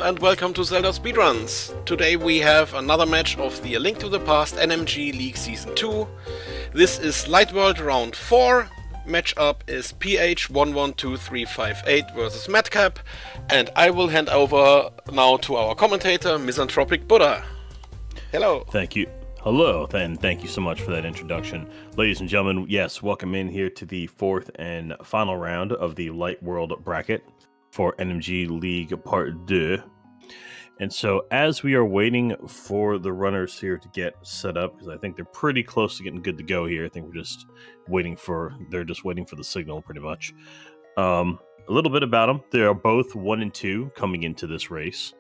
and welcome to Zelda Speedruns. Today we have another match of the A Link to the Past NMG League Season 2. This is Light World Round 4. Matchup is ph112358 versus Matkap, and I will hand over now to our commentator, Misanthropic Buddha. Hello. Thank you. Hello, and thank you so much for that introduction. Ladies and gentlemen, yes, welcome in here to the fourth and final round of the Light World bracket for NMG League Part 2. And so as we are waiting for the runners here to get set up, because I think they're pretty close to getting good to go here. I think they're just waiting for the signal pretty much. A little bit about them. They are both 1 and 2 coming into this race.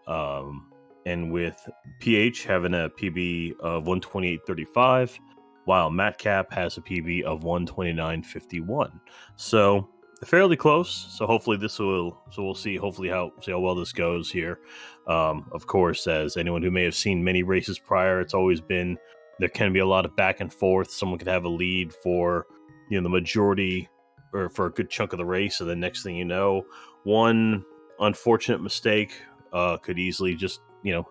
And with PH having a PB of 128.35, while Matkap has a PB of 129.51. So fairly close. So hopefully we'll see how well this goes here. Of course, as anyone who may have seen many races prior, it's always been there can be a lot of back and forth. Someone could have a lead for the majority or for a good chunk of the race, and the next thing you know, one unfortunate mistake could easily just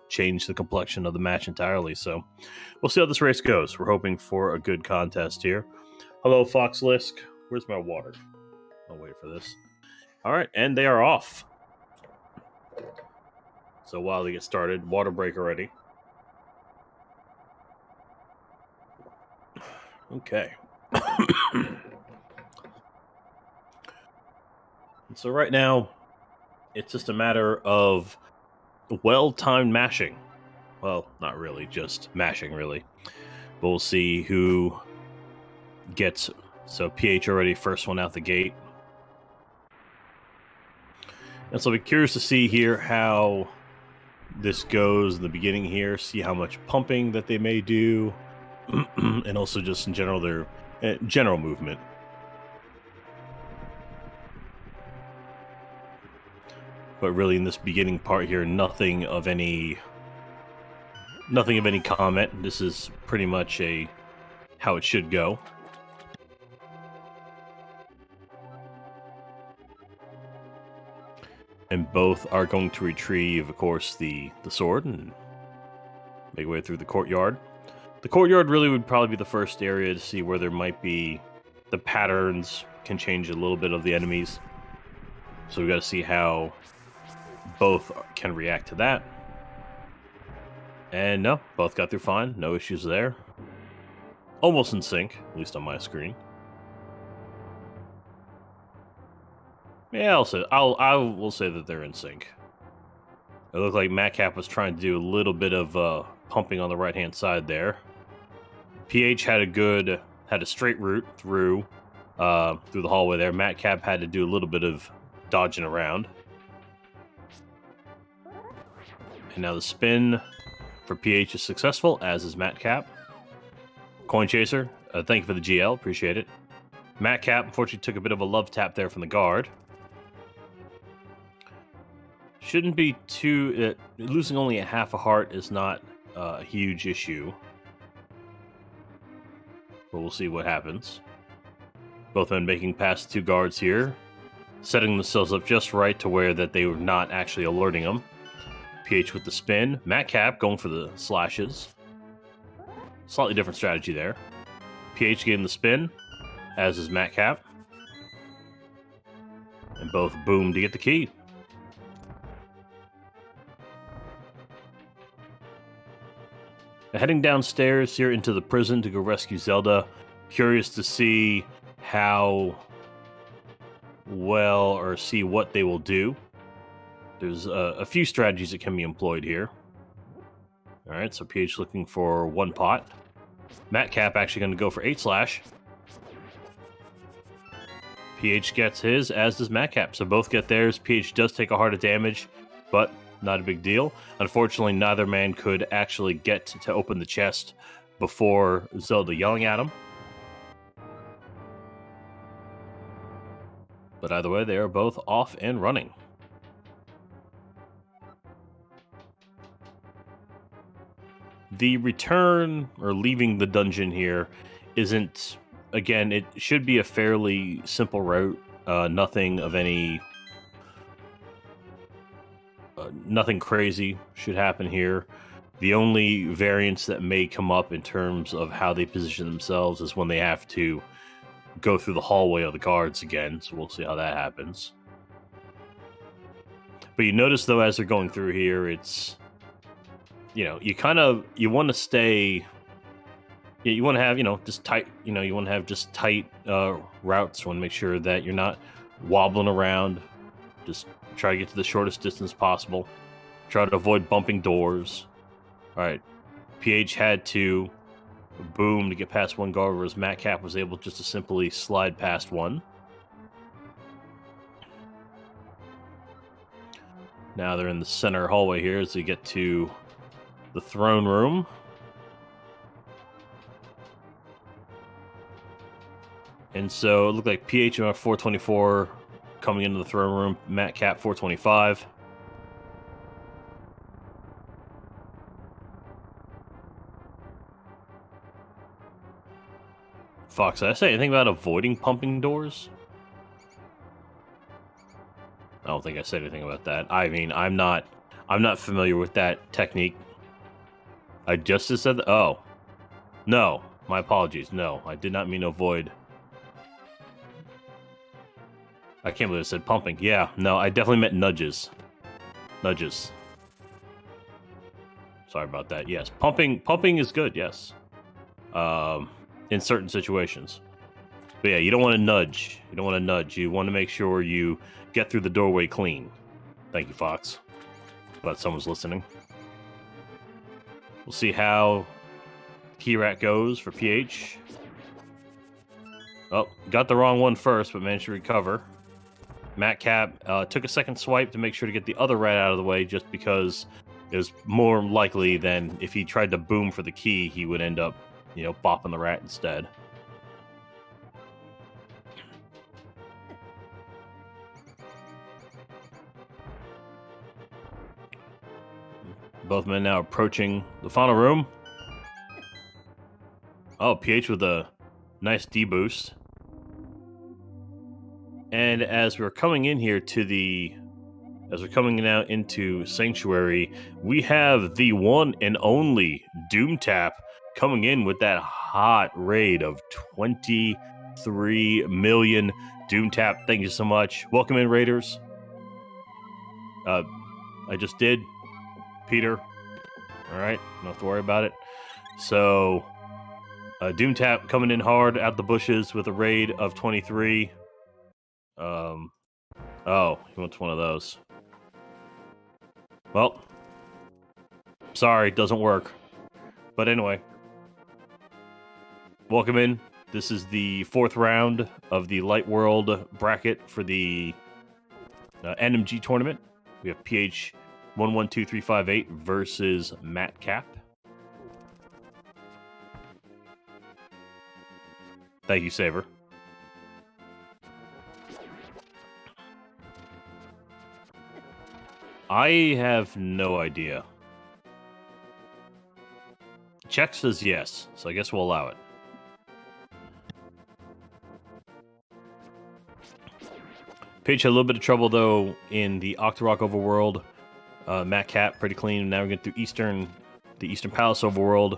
change the complexion of the match entirely. So we'll see how this race goes. We're hoping for a good contest here. Hello, Fox Lisk. Where's my water? I'll wait for this. All right, and they are off. So while they get started, water break already. Okay. So right now, it's just a matter of well-timed mashing. Well, not really, just mashing, really. But we'll see who gets... So PH already first one out the gate. And so I'll be curious to see here how this goes in the beginning here, see how much pumping that they may do, and also just in general their general movement. But really in this beginning part here, nothing of any comment. This is pretty much how it should go. And both are going to retrieve, of course, the sword and make way through the courtyard. The courtyard really would probably be the first area to see where there might be the patterns can change a little bit of the enemies. So we've got to see how both can react to that. And no, both got through fine. No issues there. Almost in sync, at least on my screen. Yeah, I will say that they're in sync. It looked like Matkap was trying to do a little bit of pumping on the right-hand side there. PH had a straight route through the hallway there. Matkap had to do a little bit of dodging around. And now the spin for PH is successful, as is Matkap. Coin Chaser, thank you for the GL, appreciate it. Matkap, unfortunately, took a bit of a love tap there from the guard. Shouldn't be too... losing only a half a heart is not a huge issue. But we'll see what happens. Both men making past 2 guards here. Setting themselves up just right to where that they were not actually alerting them. PH with the spin. Matkap going for the slashes. Slightly different strategy there. PH getting the spin, as is Matkap. And both boom to get the key. Now heading downstairs here into the prison to go rescue Zelda. Curious to see how well, or see what they will do. There's a few strategies that can be employed here. Alright, so PH looking for 1 pot. Matkap actually going to go for 8 slash. PH gets his, as does Matkap. So both get theirs. PH does take a heart of damage, but not a big deal. Unfortunately, neither man could actually get to open the chest before Zelda yelling at him. But either way, they are both off and running. The return, or leaving the dungeon here, isn't... Again, it should be a fairly simple route. Nothing of any Nothing crazy should happen here. The only variance that may come up in terms of how they position themselves is when they have to go through the hallway of the guards again, so we'll see how that happens. But you notice, though, as they're going through here, it's, you want to stay, you want to have, just tight, you want to have just tight routes. You want to make sure that you're not wobbling around. Just try to get to the shortest distance possible. Try to avoid bumping doors. All right, PH had to boom to get past one guard, whereas Matkap was able just to simply slide past one. Now they're in the center hallway here as they get to the throne room. And so it looked like PH 424 coming into the throne room, Matkap 425. Fox, did I say anything about avoiding pumping doors? I don't think I said anything about that. I mean, I'm not familiar with that technique. I just said that. Oh, no, my apologies. No, I did not mean to avoid. I can't believe I said pumping. Yeah, no, I definitely meant nudges. Nudges. Sorry about that. Yes, pumping is good. Yes, in certain situations. But yeah, you don't want to nudge. You don't want to nudge. You want to make sure you get through the doorway clean. Thank you, Fox. Glad someone's listening. We'll see how Key Rat goes for PH. Oh, got the wrong one first, but managed to recover. Matkap took a second swipe to make sure to get the other rat out of the way, just because it was more likely than if he tried to boom for the key, he would end up, bopping the rat instead. Both men now approaching the final room. Oh, PH with a nice D-boost. And as we're coming in here as we're coming now into Sanctuary, we have the one and only Doomtap coming in with that hot raid of 23 million. Doomtap, thank you so much. Welcome in, Raiders. I just did. Peter. All right, don't have to worry about it. So, Doomtap coming in hard out the bushes with a raid of 23. Oh, he wants one of those. Well, sorry, doesn't work. But anyway, welcome in. This is the 4th round of the Light World bracket for the NMG tournament. We have ph112358 versus Matkap. Thank you, Saber. I have no idea. Check says yes, so I guess we'll allow it. Paige had a little bit of trouble, though, in the Octorok overworld. Matkap, pretty clean. Now we're going through the Eastern Palace overworld.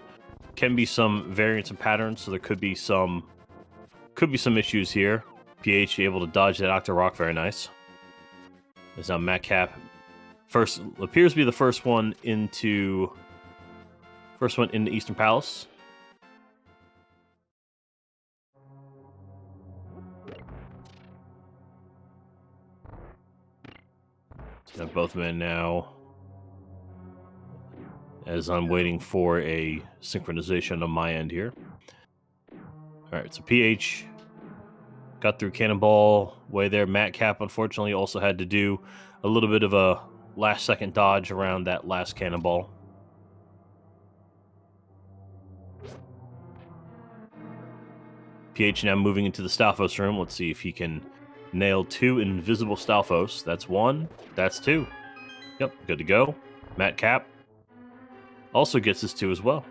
Can be some variants and patterns, so there could be some issues here. PH able to dodge that Octorok, very nice. There's now Matkap. First appears to be the first one into Eastern Palace. So both men now, as I'm waiting for a synchronization on my end here. All right, so PH got through Cannonball way there. Matkap, unfortunately, also had to do a little bit of a last-second dodge around that last Cannonball. PH now moving into the Stalfos room. Let's see if he can nail 2 invisible Stalfos. That's 1. That's 2. Yep, good to go. Matkap also gets his 2 as well.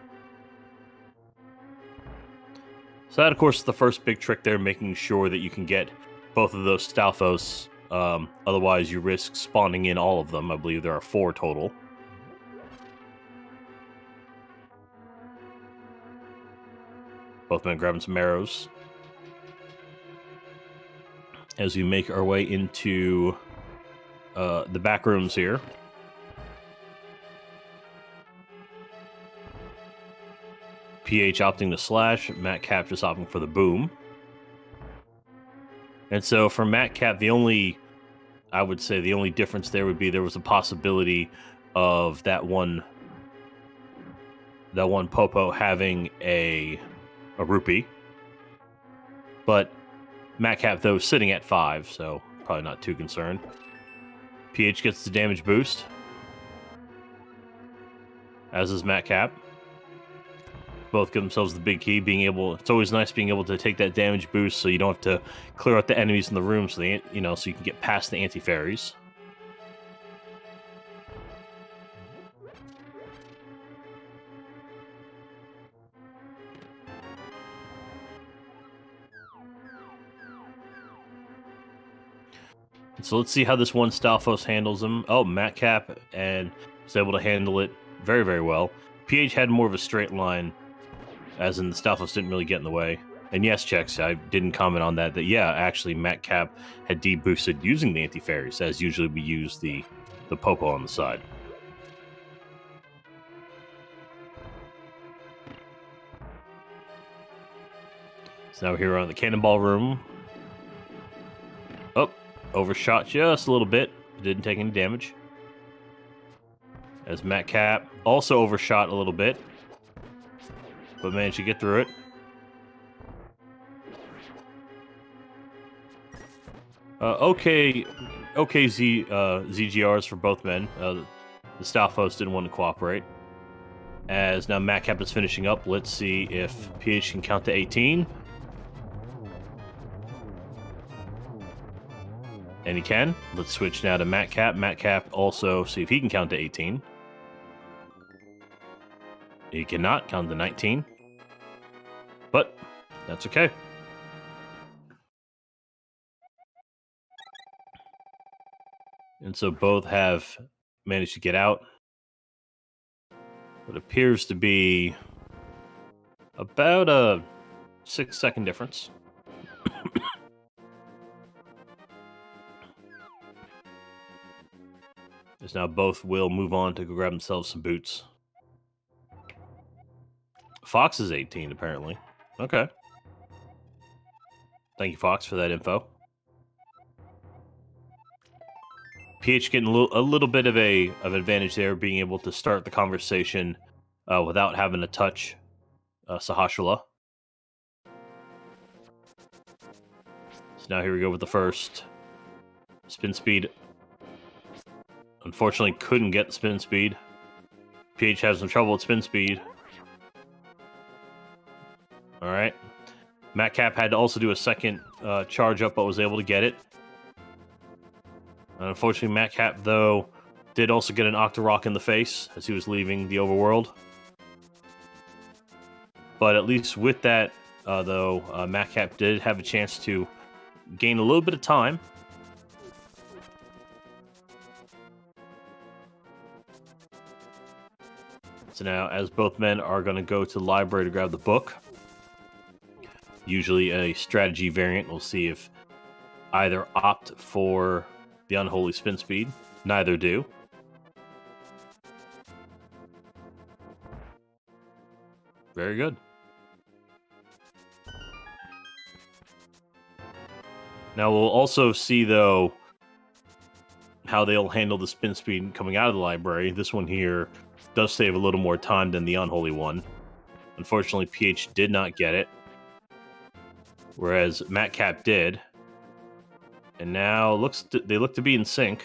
So that, of course, is the first big trick there, making sure that you can get both of those Stalfos Otherwise, you risk spawning in all of them. I believe there are 4 total. Both men grabbing some arrows. As we make our way into the back rooms here. PH opting to slash, Matkap just opting for the boom. And so for Matkap, I would say the only difference there would be there was a possibility of that one Popo having a rupee. But Matkap, though, sitting at 5, so probably not too concerned. PH gets the damage boost, as is Matkap. Both give themselves the big key. It's always nice being able to take that damage boost, so you don't have to clear out the enemies in the room, so so you can get past the anti-fairies. So let's see how this one Stalfos handles him. Oh, Matkap and was able to handle it very, very well. PH had more of a straight line, as in the Stalfos didn't really get in the way. And yes, Chex, I didn't comment on that yeah, actually Matkap had deboosted using the anti-fairies, as usually we use the Popo on the side. So now here we're on the Cannonball room. Oh, overshot just a little bit. Didn't take any damage. As Matkap also overshot a little bit, but managed to get through it. Okay ZGRs for both men. The Stalfos didn't want to cooperate. As now Matkap is finishing up, let's see if PH can count to 18. And he can. Let's switch now to Matkap. Matkap also see if he can count to 18. He cannot count to 19. But that's okay. And so both have managed to get out. What appears to be about a 6-second difference. As now both will move on to go grab themselves some boots. Fox is 18, apparently. Okay. Thank you, Fox, for that info. PH getting a little bit of an advantage there, being able to start the conversation without having to touch Sahasrahla. So now here we go with the first spin speed. Unfortunately, couldn't get the spin speed. PH has some trouble with spin speed. All right. Matkap had to also do a second charge up, but was able to get it. Unfortunately, Matkap, though, did also get an Octorock in the face as he was leaving the overworld. But at least with that, though, Matkap did have a chance to gain a little bit of time. So now, as both men are going to go to the library to grab the book, usually a strategy variant, we'll see if either opt for the unholy spin speed. Neither do. Very good. Now we'll also see, though, how they'll handle the spin speed coming out of the library. This one here does save a little more time than the unholy one. Unfortunately, PH did not get it, whereas Matkap did. And now they look to be in sync.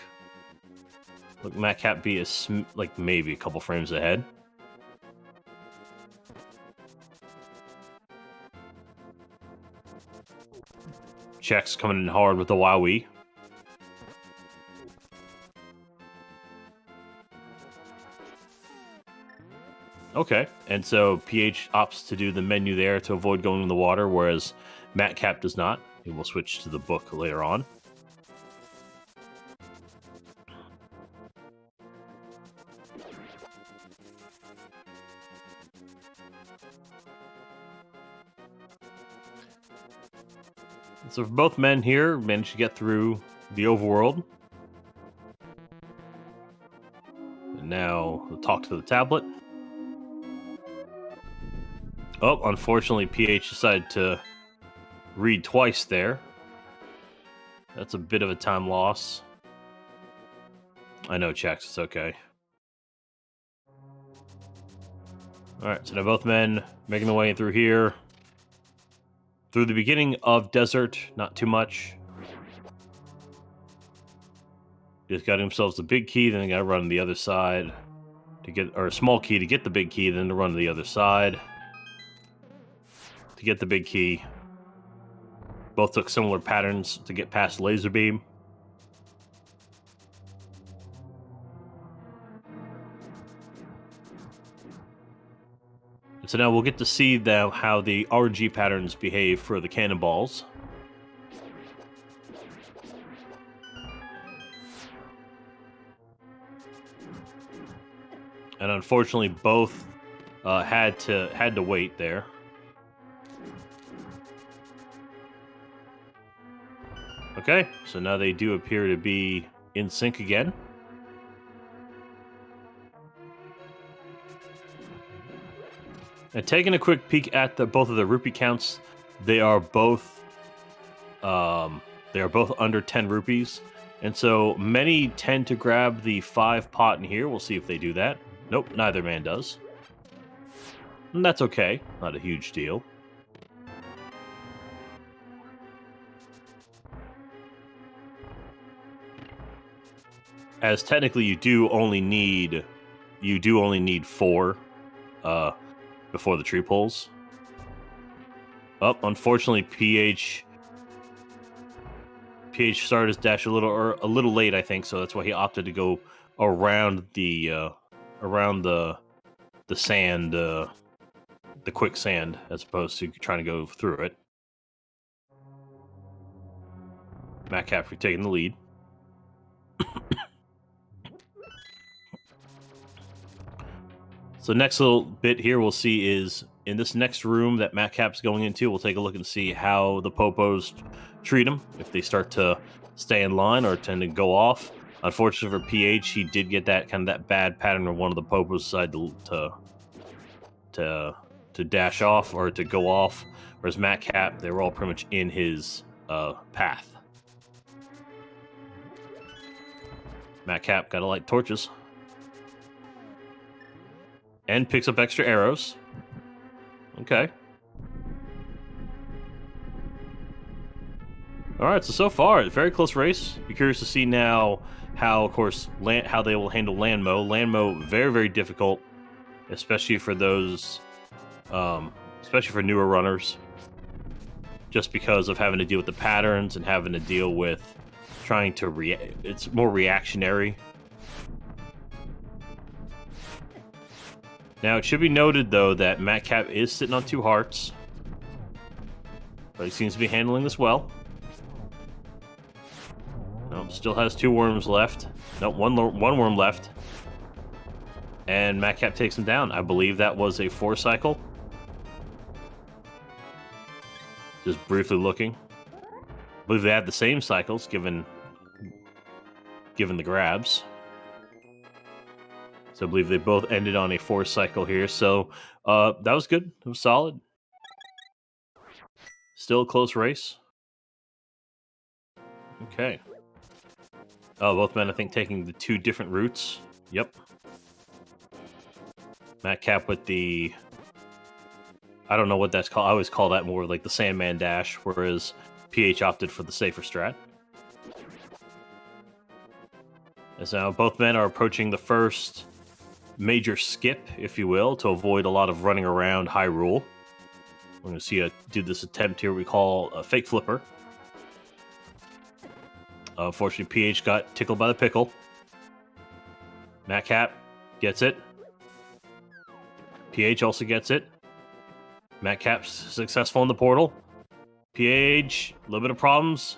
Look, Matkap be like maybe a couple frames ahead. Chex coming in hard with the Wowie. Okay, and so PH opts to do the menu there to avoid going in the water, whereas Matkap does not. He will switch to the book later on. So both men here managed to get through the overworld. And now we'll talk to the tablet. Oh, unfortunately, PH decided to read twice there. That's a bit of a time loss. I know, Chex, it's okay. Alright, so now both men making their way through here. Through the beginning of desert, not too much. Just got themselves the big key, then they gotta run to the other side to get, or a small key to get the big key, then to run to the other side to get the big key. Both took similar patterns to get past laser beam. So now we'll get to see how the RG patterns behave for the cannonballs. And unfortunately, both had to wait there. Okay, so now they do appear to be in sync again. And taking a quick peek at both of the rupee counts, they are both under 10 rupees. And so many tend to grab the 5 pot in here. We'll see if they do that. Nope, neither man does. And that's okay, not a huge deal. As technically you do only need 4 before the tree pulls. Oh, unfortunately, PH started his dash a little late, I think, so that's why he opted to go around the sand, the quicksand, as opposed to trying to go through it. Matkap for taking the lead. So next little bit here we'll see is in this next room that Matkap's going into, we'll take a look and see how the popos treat him, if they start to stay in line or tend to go off. Unfortunately for PH, he did get that bad pattern where one of the popos decided to dash off or to go off, whereas Matkap, they were all pretty much in his path. Matkap got to light torches. And picks up extra arrows. Okay. Alright, so far, very close race. Be curious to see now how, of course, how they will handle Landmo. Landmo, very, very difficult, especially for those, especially for newer runners. Just because of having to deal with the patterns and having to deal with trying to it's more reactionary. Now, it should be noted, though, that Matkap is sitting on 2 hearts. But he seems to be handling this well. Nope, still has 2 worms left. Nope, one worm left. And Matkap takes him down. I believe that was a 4 cycle. Just briefly looking. I believe they had the same cycles, given the grabs. So I believe they both ended on a 4 cycle here. So that was good. It was solid. Still a close race. Okay. Oh, both men, I think, taking the 2 different routes. Yep. Matkap with the... I don't know what that's called. I always call that more like the Sandman Dash, whereas PH opted for the safer strat. As now both men are approaching the first major skip, if you will, to avoid a lot of running around Hyrule. We're going to see do this attempt here we call a fake flipper. Unfortunately, PH got tickled by the pickle. Matkap gets it. PH also gets it. Matkap's successful in the portal. PH, a little bit of problems.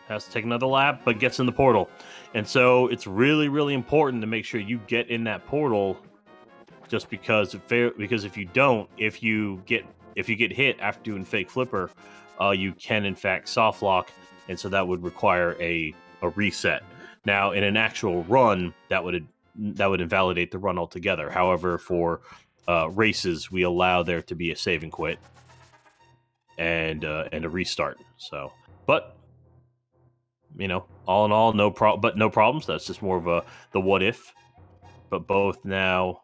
Has to take another lap, but gets in the portal. And so it's really, really important to make sure you get in that portal. Just because if you don't, if you get hit after doing fake flipper, you can in fact soft lock, and so that would require a reset. Now, in an actual run, that would invalidate the run altogether. However, for races, we allow there to be a save and quit and a restart. So, but all in all, no problems. That's just more of the what if. But both now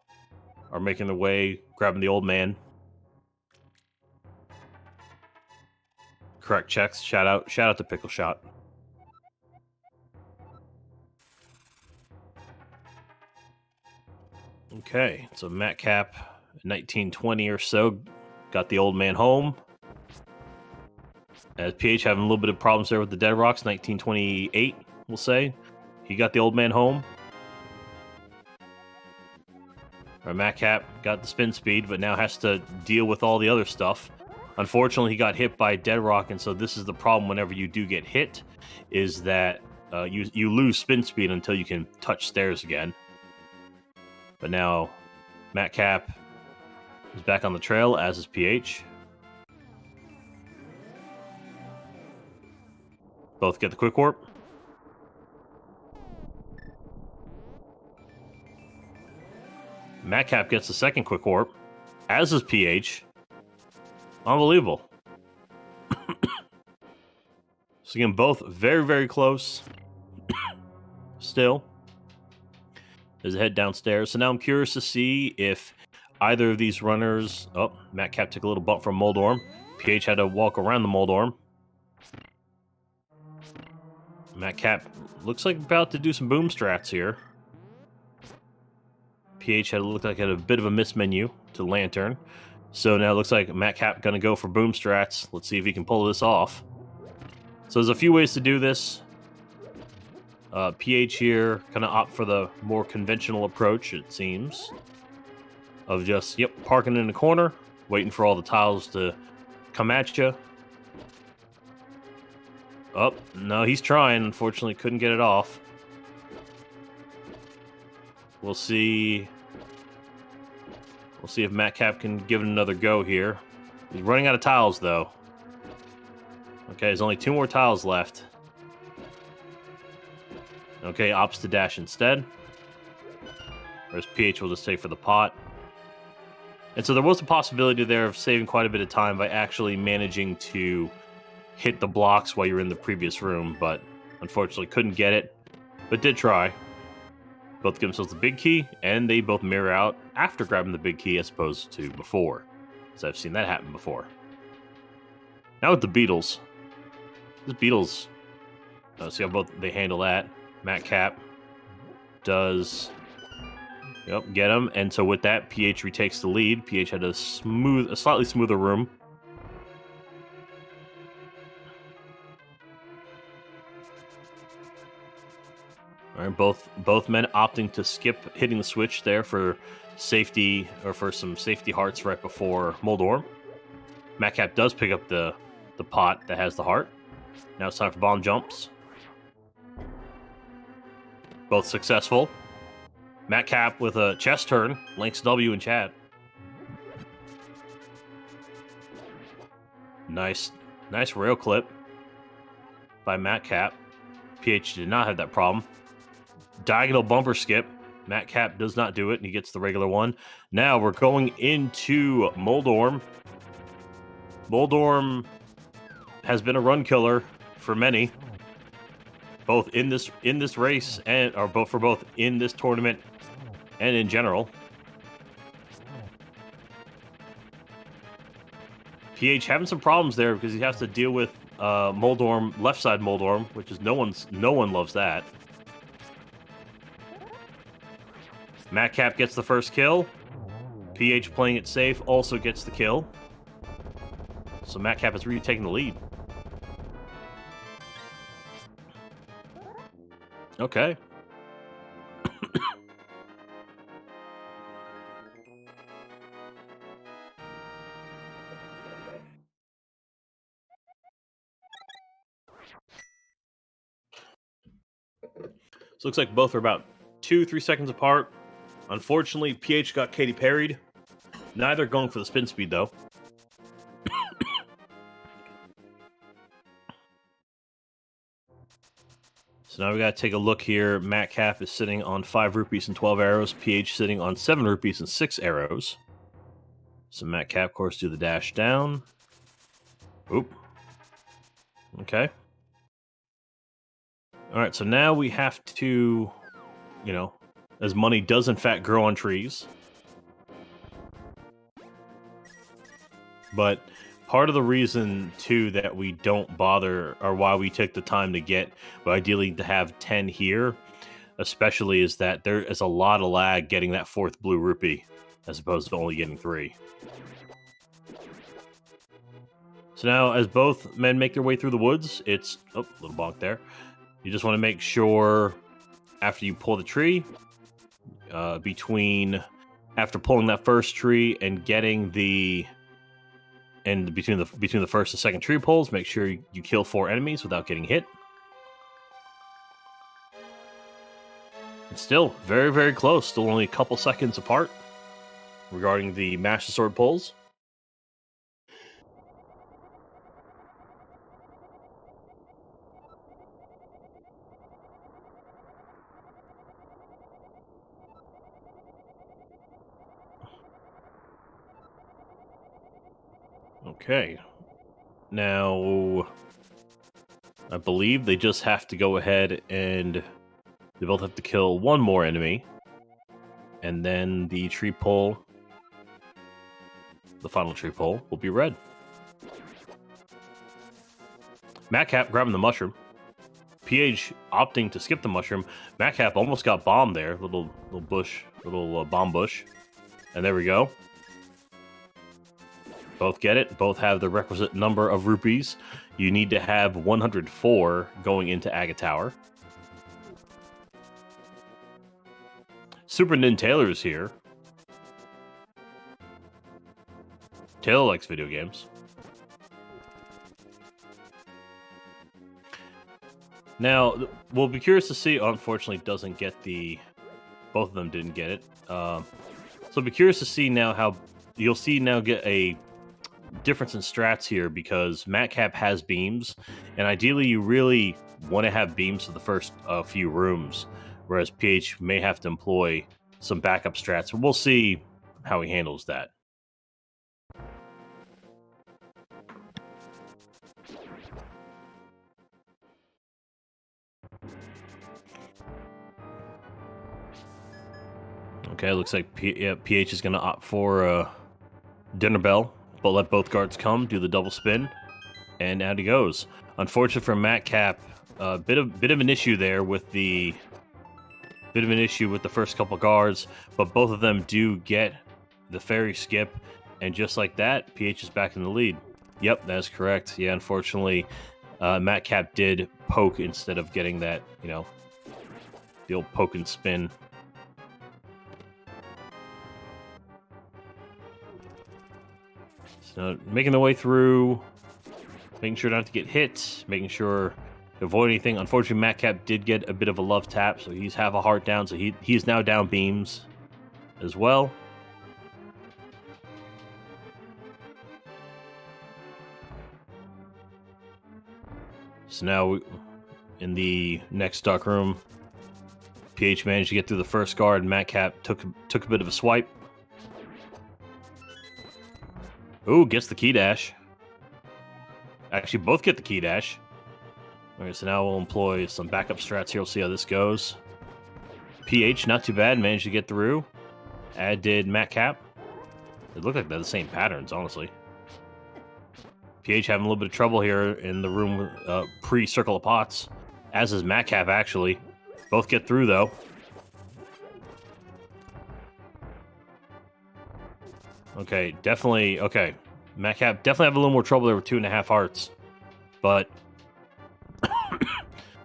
are making their way, grabbing the old man. Correct checks. Shout out to Pickle Shot. Okay, so Matkap, 1920 or so, got the old man home. As PH having a little bit of problems there with the Dead Rocks, 1928, we'll say. He got the old man home. Matkap got the spin speed, but now has to deal with all the other stuff. Unfortunately, he got hit by Dead Rock, and so this is the problem whenever you do get hit, is that you lose spin speed until you can touch stairs again. But now, Matkap is back on the trail, as is PH. Both get the quick warp. Matkap gets the second quick warp, as is PH. Unbelievable. So again, both very, very close. Still. There's a head downstairs. So now I'm curious to see if either of these runners... Oh, Matkap took a little bump from Moldorm. PH had to walk around the Moldorm. Matkap looks like about to do some boom strats here. PH had looked like had a bit of a miss menu to Lantern. So now it looks like Matkap going to go for boom strats. Let's see if he can pull this off. So there's a few ways to do this. PH here kind of opt for the more conventional approach, it seems, of just, parking in the corner, waiting for all the tiles to come at you. Oh, no, he's trying. Unfortunately, couldn't get it off. We'll see. We'll see if Matkap can give it another go here. He's running out of tiles, though. Okay, there's only 2 more tiles left. Okay, opts to dash instead. Whereas PH will just take for the pot. And so there was a possibility there of saving quite a bit of time by actually managing to hit the blocks while you're in the previous room, but unfortunately couldn't get it, but did try. Both give themselves the big key, and they both mirror out after grabbing the big key as opposed to before. So I've seen that happen before. Now with the Beatles. This Beatles, see how both they handle that. Matkap does, get him. And so with that, PH retakes the lead. PH had a slightly smoother room. All right, both men opting to skip hitting the switch there for safety, or for some safety hearts right before Moldorm. Matkap does pick up the pot that has the heart. Now it's time for bomb jumps. Both successful. Matkap with a chest turn. Links W in chat. Nice rail clip by Matkap. PH did not have that problem. Diagonal bumper skip. Matkap does not do it, and he gets the regular one. Now we're going into Moldorm. Moldorm has been a run killer for many, both in this race or both in this tournament and in general. PH having some problems there because he has to deal with Moldorm, left side Moldorm, which is no one loves that. Matkap gets the first kill. PH playing it safe also gets the kill. So Matkap is really taking the lead. Okay. So looks like both are about 2-3 seconds apart. Unfortunately, PH got Katy Perry'd. Neither going for the spin speed, though. So now we got to take a look here. Matkap is sitting on 5 rupees and 12 arrows. PH sitting on 7 rupees and 6 arrows. So Matkap, of course, do the dash down. Oop. Okay. All right, so now we have to, you know, as money does in fact grow on trees. But part of the reason, too, that we don't bother, or why we took the time to get, but ideally to have 10 here, especially, is that there is a lot of lag getting that 4th blue rupee, as opposed to only getting 3. So now, as both men make their way through the woods, it's... Oh, little bonk there. You just want to make sure, after you pull the tree, after pulling that first tree and getting the... And between the first and second tree pulls, make sure you kill 4 enemies without getting hit. It's still very, very close. Still only a couple seconds apart regarding the Master Sword pulls. Okay. Now, I believe they just have to go ahead and they both have to kill 1 more enemy. And then the tree pull, the final tree pull, will be red. Matkap grabbing the mushroom. PH opting to skip the mushroom. Matkap almost got bombed there. Little bomb bush. And there we go. Both get it. Both have the requisite number of rupees. You need to have 104 going into Aga Tower. Super Nin Taylor is here. Taylor likes video games. Now, we'll be curious to see. Unfortunately, doesn't get the... Both of them didn't get it. So I'll be curious to see now how... You'll see now get a difference in strats here, because Matkap has beams, and ideally you really want to have beams for the first few rooms, whereas PH may have to employ some backup strats. We'll see how he handles that. Okay, looks like PH is going to opt for Dinner Bell, but let both guards come, do the double spin, and out he goes. Unfortunate for Matkap, bit of an issue there with the first couple guards, but both of them do get the fairy skip, and just like that, PH is back in the lead. Yep, that's correct. Yeah, unfortunately, Matkap did poke instead of getting that, you know, the old poke and spin. So making the way through, making sure not to get hit, making sure to avoid anything. Unfortunately, Matkap did get a bit of a love tap, so he's half a heart down, so he's now down beams as well. So now, in the next dark room, PH managed to get through the first guard, and Matkap took a bit of a swipe. Ooh, gets the key dash. Actually, both get the key dash. Alright, so now we'll employ some backup strats here. We'll see how this goes. PH, not too bad, managed to get through. As did Matkap. It looked like they're the same patterns, honestly. PH having a little bit of trouble here in the room pre-Circle of Pots. As is Matkap, actually. Both get through, though. Okay, definitely. Okay, Matkap definitely have a little more trouble there with 2.5 hearts, but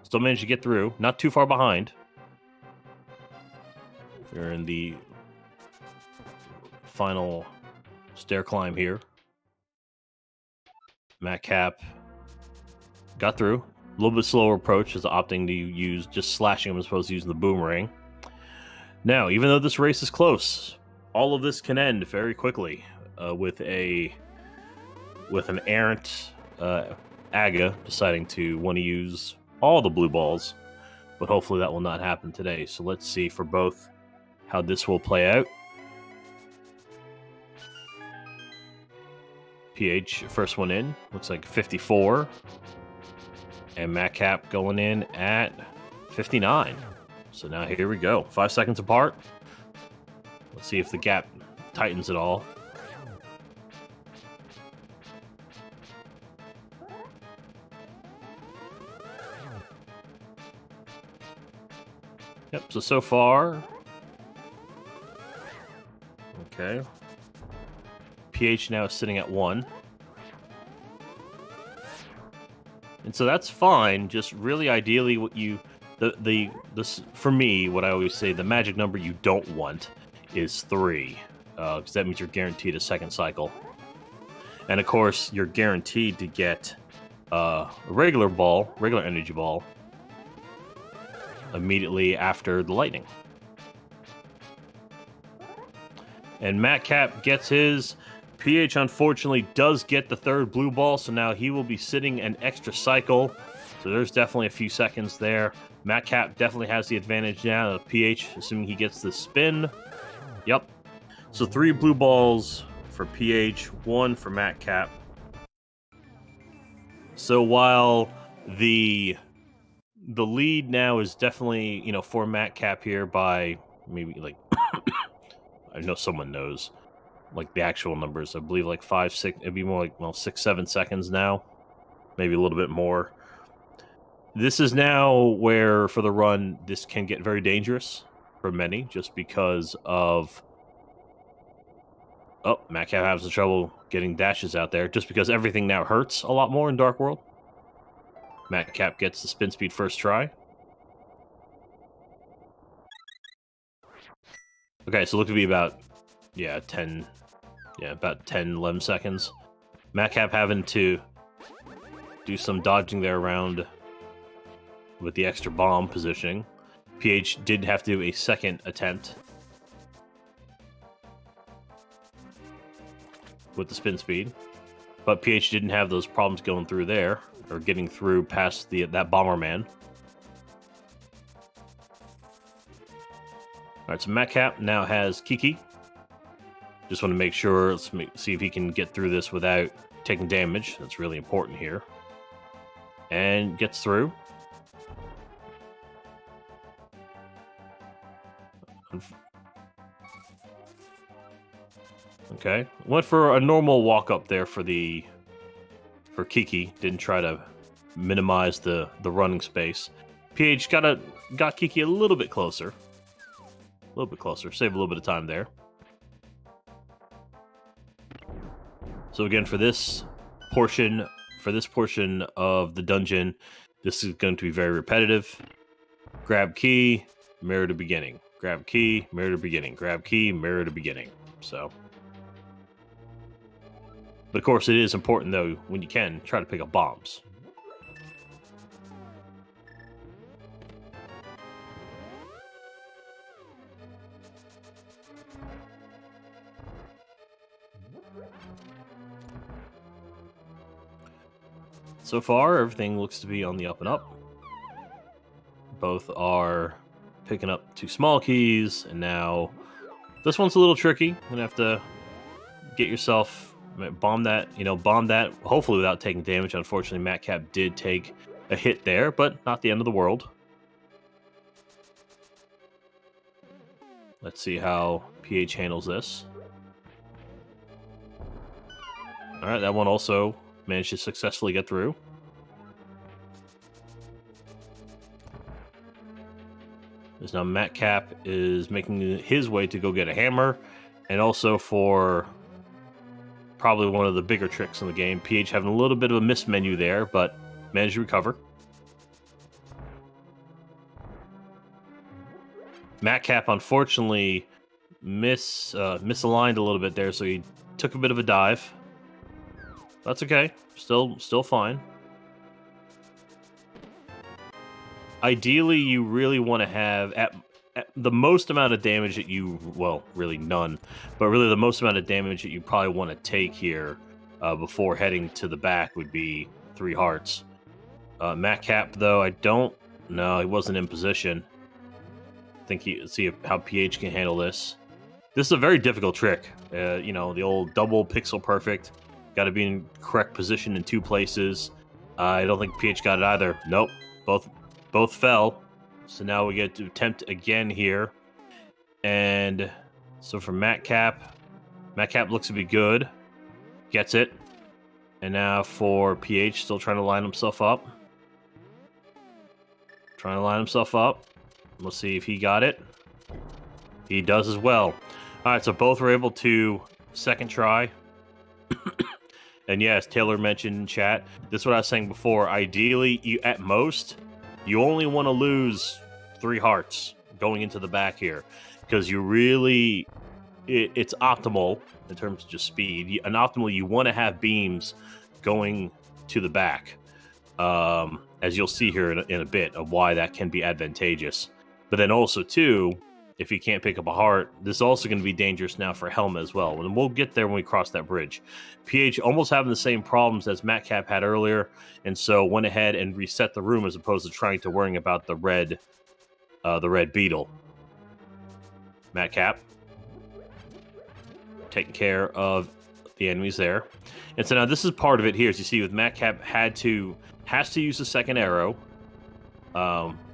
still managed to get through. Not too far behind. We're in the final stair climb here. Matkap got through. A little bit slower approach, is opting to use just slashing him as opposed to using the boomerang. Now, even though this race is close, all of this can end very quickly with an errant Aga deciding to want to use all the blue balls. but hopefully that will not happen today. So let's see for both how this will play out. ph, first one in, looks like 54. And Matkap going in at 59. So now here we go. 5 seconds apart. Let's see if the gap tightens at all. Yep, so far... Okay. ph now is sitting at 1. And so that's fine, just really ideally what you... for me, what I always say, the magic number you don't want is 3. Because that means you're guaranteed a second cycle. And of course, you're guaranteed to get a regular energy ball, immediately after the lightning. And Matkap gets his. ph unfortunately does get the third blue ball, so now he will be sitting an extra cycle. So there's definitely a few seconds there. Matkap definitely has the advantage now of ph, assuming he gets the spin. Yep. So 3 blue balls for ph, 1 for Matkap. So while the lead now is definitely, for Matkap here by maybe like I know someone knows like the actual numbers. I believe like 5, 6, it'd be more like 6, 7 seconds now, maybe a little bit more. This is now where for the run this can get very dangerous for many, just because of Matkap has the trouble getting dashes out there, just because everything now hurts a lot more in Dark World. Matkap gets the spin speed first try. Okay, so look to be about, 10, about 10, 11 seconds. Matkap having to do some dodging there around with the extra bomb positioning. ph did have to do a second attempt with the spin speed, but ph didn't have those problems going through there, or getting through past that Bomberman. Alright, so Matkap now has Kiki. Just want to make sure, see if he can get through this without taking damage. That's really important here. And gets through. Okay, went for a normal walk up there for Kiki. Didn't try to minimize the running space. ph got Kiki a little bit closer. Save a little bit of time there. So again, for this portion of the dungeon, this is going to be very repetitive. Grab key, mirror to beginning. Grab key, mirror to beginning. Grab key, mirror to beginning. So, but of course, it is important though, when you can, try to pick up bombs. So far, everything looks to be on the up and up. Both are picking up 2 small keys, and now this one's a little tricky. You're gonna have to get yourself, bomb that, hopefully without taking damage. Unfortunately, Matkap did take a hit there, but not the end of the world. Let's see how ph handles this. Alright, that one also managed to successfully get through. As now Matkap is making his way to go get a hammer, and also for probably one of the bigger tricks in the game. ph having a little bit of a miss menu there, but managed to recover. Matkap unfortunately misaligned a little bit there, so he took a bit of a dive. That's okay. Still fine. Ideally, you really want to have at the most amount of damage that you, well, really none, but really the most amount of damage that you probably want to take here before heading to the back would be 3 hearts. Matkap, though, I don't no, he wasn't in position. I think see how PH can handle this. This is a very difficult trick. You know, the old double pixel perfect. Got to be in correct position in 2 places. I don't think PH got it either. Nope, both fell. So now we get to attempt again here. And so for Matkap looks to be good. Gets it. And now for PH, still trying to line himself up. Let's see if he got it. He does as well. All right, so both were able to second try. And yes, Taylor mentioned in chat, this is what I was saying before. Ideally, at most, you only want to lose 3 hearts going into the back here. Because you really, it's optimal in terms of just speed. And optimally, you want to have beams going to the back. As you'll see here in a bit of why that can be advantageous. But then also, too, if you can't pick up a heart, this is also going to be dangerous now for Helma as well. And we'll get there when we cross that bridge. PH almost having the same problems as Matkap had earlier, and so went ahead and reset the room as opposed to trying to worrying about the red beetle. Matkap taking care of the enemies there. And so now this is part of it here. As you see with Matkap has to use the second arrow,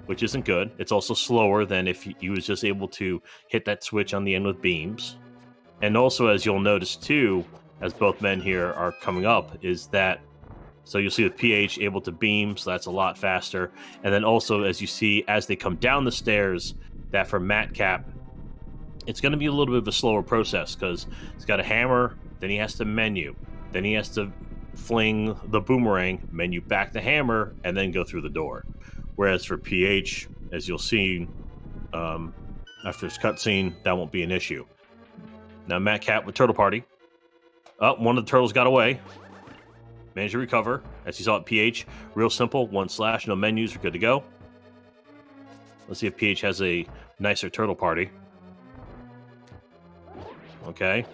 which isn't good. It's also slower than if he was just able to hit that switch on the end with beams. And also, as you'll notice too, as both men here are coming up, is that, so you'll see with PH able to beam, so that's a lot faster. And then also, as you see, as they come down the stairs, that for Matkap, it's going to be a little bit of a slower process because he's got a hammer, then he has to menu, then he has to fling the boomerang, menu back the hammer, and then go through the door. Whereas for PH, as you'll see after this cutscene, that won't be an issue. Now Matkap with Turtle Party. Oh, one of the turtles got away. Managed to recover. As you saw at PH, real simple, 1/, no menus, we're good to go. Let's see if PH has a nicer Turtle Party. Okay.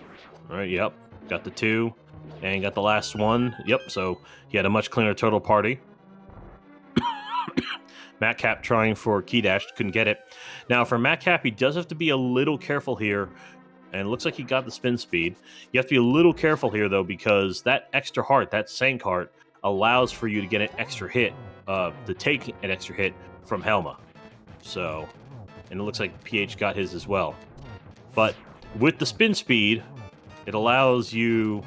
All right, yep. Got the 2. And got the last one. Yep, so he had a much cleaner Turtle Party. Matkap trying for key dash, couldn't get it. Now for Matkap, he does have to be a little careful here. And it looks like he got the spin speed. You have to be a little careful here, though, because that extra heart, that Sank heart, allows for you to get an extra hit, to take an extra hit from Helma. So, and it looks like PH got his as well. But with the spin speed, it allows you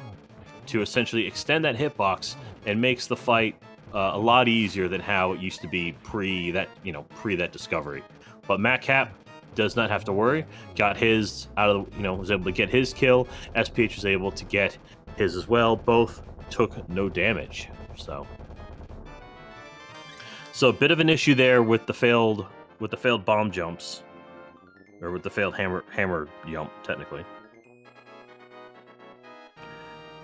to essentially extend that hitbox and makes the fight a lot easier than how it used to be pre that discovery. But Matkap does not have to worry. Got his out of was able to get his kill. SPH was able to get his as well. Both took no damage. So a bit of an issue there with the failed bomb jumps, or with the failed hammer jump technically.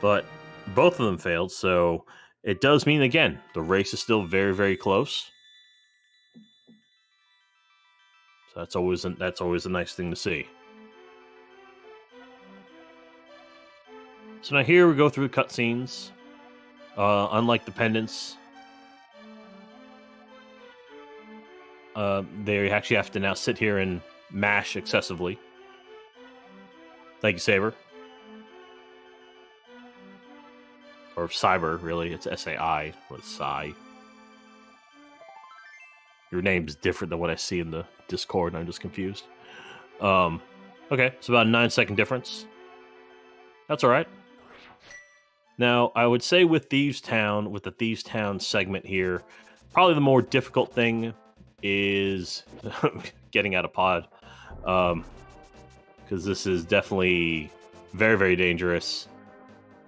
But both of them failed, so it does mean, again, the race is still very, very close. So that's always a nice thing to see. So now here we go through the cutscenes. Unlike the pendants, they actually have to now sit here and mash excessively. Thank you, Saber. Or Cyber, really. It's S-A-I, with Psy. Your name's different than what I see in the Discord, and I'm just confused. Okay, it's about a 9-second difference. That's alright. Now, I would say with Thieves Town, with the Thieves Town segment here, probably the more difficult thing is getting out of pod. Because this is definitely very, very dangerous.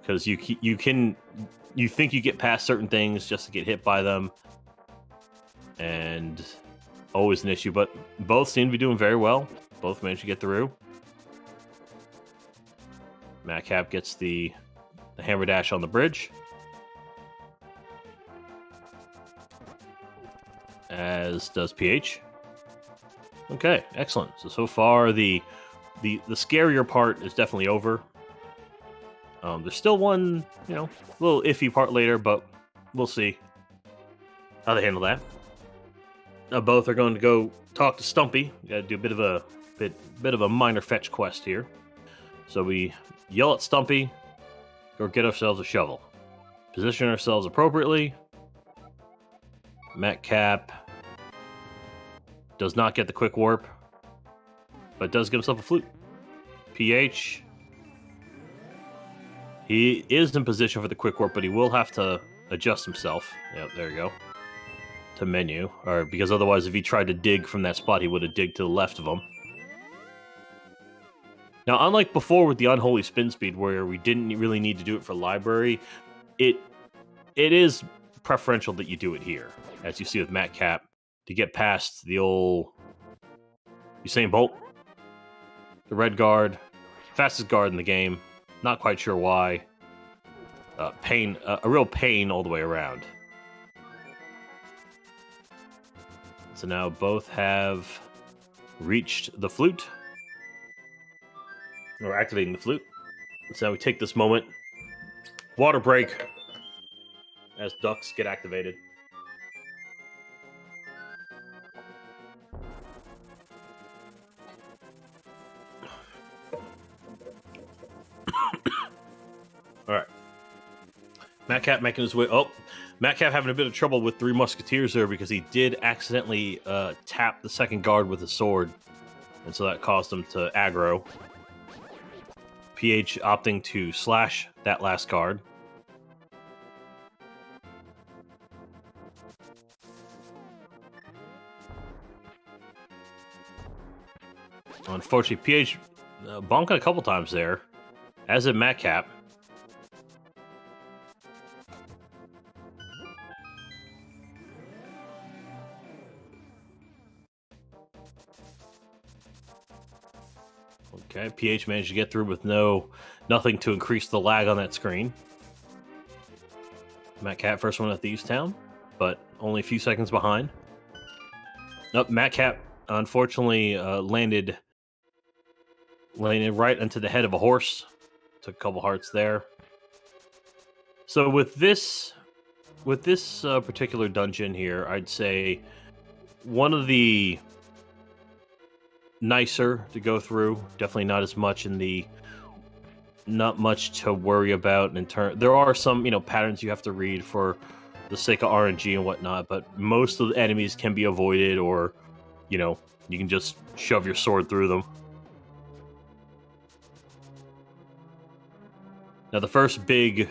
Because you think you get past certain things just to get hit by them, and always an issue. But both seem to be doing very well. Both managed to get through. Matkap gets the hammer dash on the bridge, as does PH. Okay, excellent. So far the scarier part is definitely over. There's still one, little iffy part later, but we'll see how they handle that. both are going to go talk to Stumpy. We got to do a bit of a minor fetch quest here. So we yell at Stumpy, or get ourselves a shovel. Position ourselves appropriately. Matkap does not get the quick warp, but does get himself a flute. ph, he is in position for the quick warp, but he will have to adjust himself. Yep, there you go. To menu, or because otherwise, if he tried to dig from that spot, he would have digged to the left of him. Now, unlike before with the unholy spin speed, where we didn't really need to do it for library, it is preferential that you do it here, as you see with Matkap, to get past the old Usain Bolt, the red guard, fastest guard in the game. Not quite sure why. A real pain all the way around. So now both have reached the flute. We're activating the flute. So now we take this moment. Water break. As ducks get activated. Alright. Matkap making his way... Oh, Matkap having a bit of trouble with Three Musketeers there because he did accidentally tap the second guard with his sword. And so that caused him to aggro. ph opting to slash that last guard. Unfortunately, ph bonking a couple times there, as did Matkap. Okay, ph managed to get through with nothing to increase the lag on that screen. Matkap first one at the East Town, but only a few seconds behind. Nope, Matkap unfortunately landed right into the head of a horse. Took a couple hearts there. So with this particular dungeon here, I'd say one of the nicer to go through. Definitely not as much not much to worry about in turn. There are some, patterns you have to read for the sake of RNG and whatnot, but most of the enemies can be avoided, or, you can just shove your sword through them. Now the first big,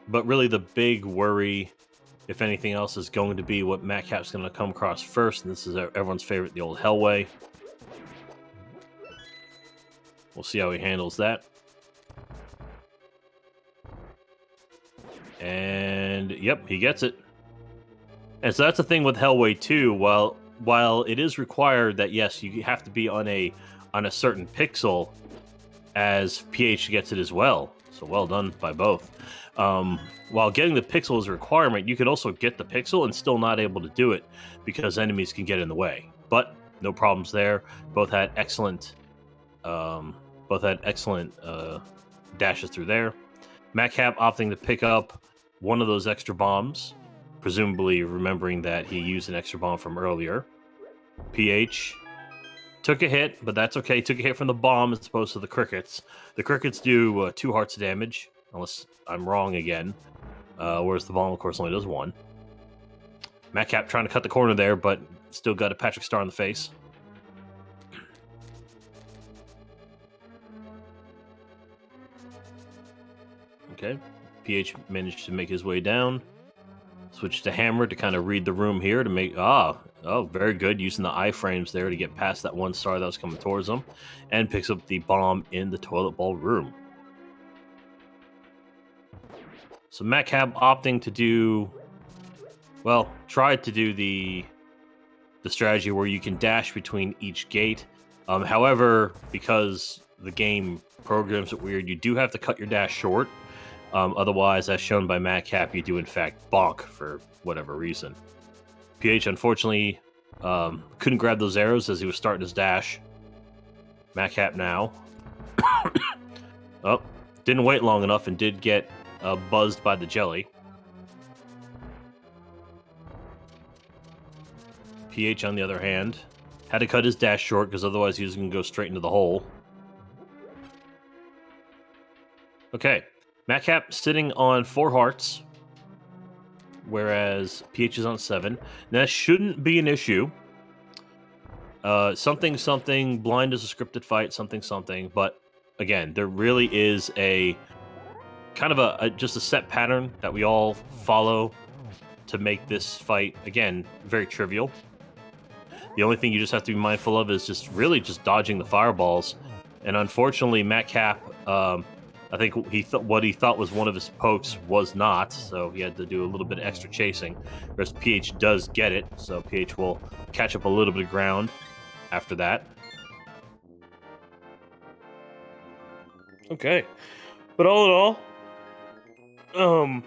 but really the big worry, if anything else, is going to be what Matkap's going to come across first, and this is everyone's favorite, the old Hellway. We'll see how he handles that. And, yep, he gets it. And so that's the thing with Hellway 2. While it is required that, yes, you have to be on a certain pixel, as ph gets it as well. So well done by both. While getting the pixel is a requirement, you could also get the pixel and still not able to do it because enemies can get in the way. But no problems there. Both had excellent dashes through there. Matkap opting to pick up one of those extra bombs, presumably remembering that he used an extra bomb from earlier. ph took a hit, but that's okay. Took a hit from the bomb as opposed to the crickets. The crickets do 2 hearts of damage, unless I'm wrong again. Whereas the bomb, of course, only does 1. Matkap trying to cut the corner there, but still got a Patrick Star in the face. Okay, ph managed to make his way down. Switch to Hammer to kind of read the room here to make... Oh, very good. Using the iframes there to get past that 1 star that was coming towards him. And picks up the bomb in the toilet bowl room. So Matkap opting to do... Well, tried to do the strategy where you can dash between each gate. However, because the game programs it weird, you do have to cut your dash short. Otherwise, as shown by Matkap, you do in fact bonk for whatever reason. ph unfortunately couldn't grab those arrows as he was starting his dash. Matkap now. Oh, didn't wait long enough and did get buzzed by the jelly. ph, on the other hand, had to cut his dash short because otherwise he was going to go straight into the hole. Okay, Matkap sitting on 4 hearts, whereas ph is on 7. Now, that shouldn't be an issue. Something, blind is a scripted fight, something, but again, there really is a kind of just a set pattern that we all follow to make this fight, again, very trivial. The only thing you just have to be mindful of is just dodging the fireballs. And unfortunately, Matkap, I think what he thought was one of his pokes was not, so he had to do a little bit of extra chasing. Whereas ph does get it, so ph will catch up a little bit of ground after that. Okay, but all in all,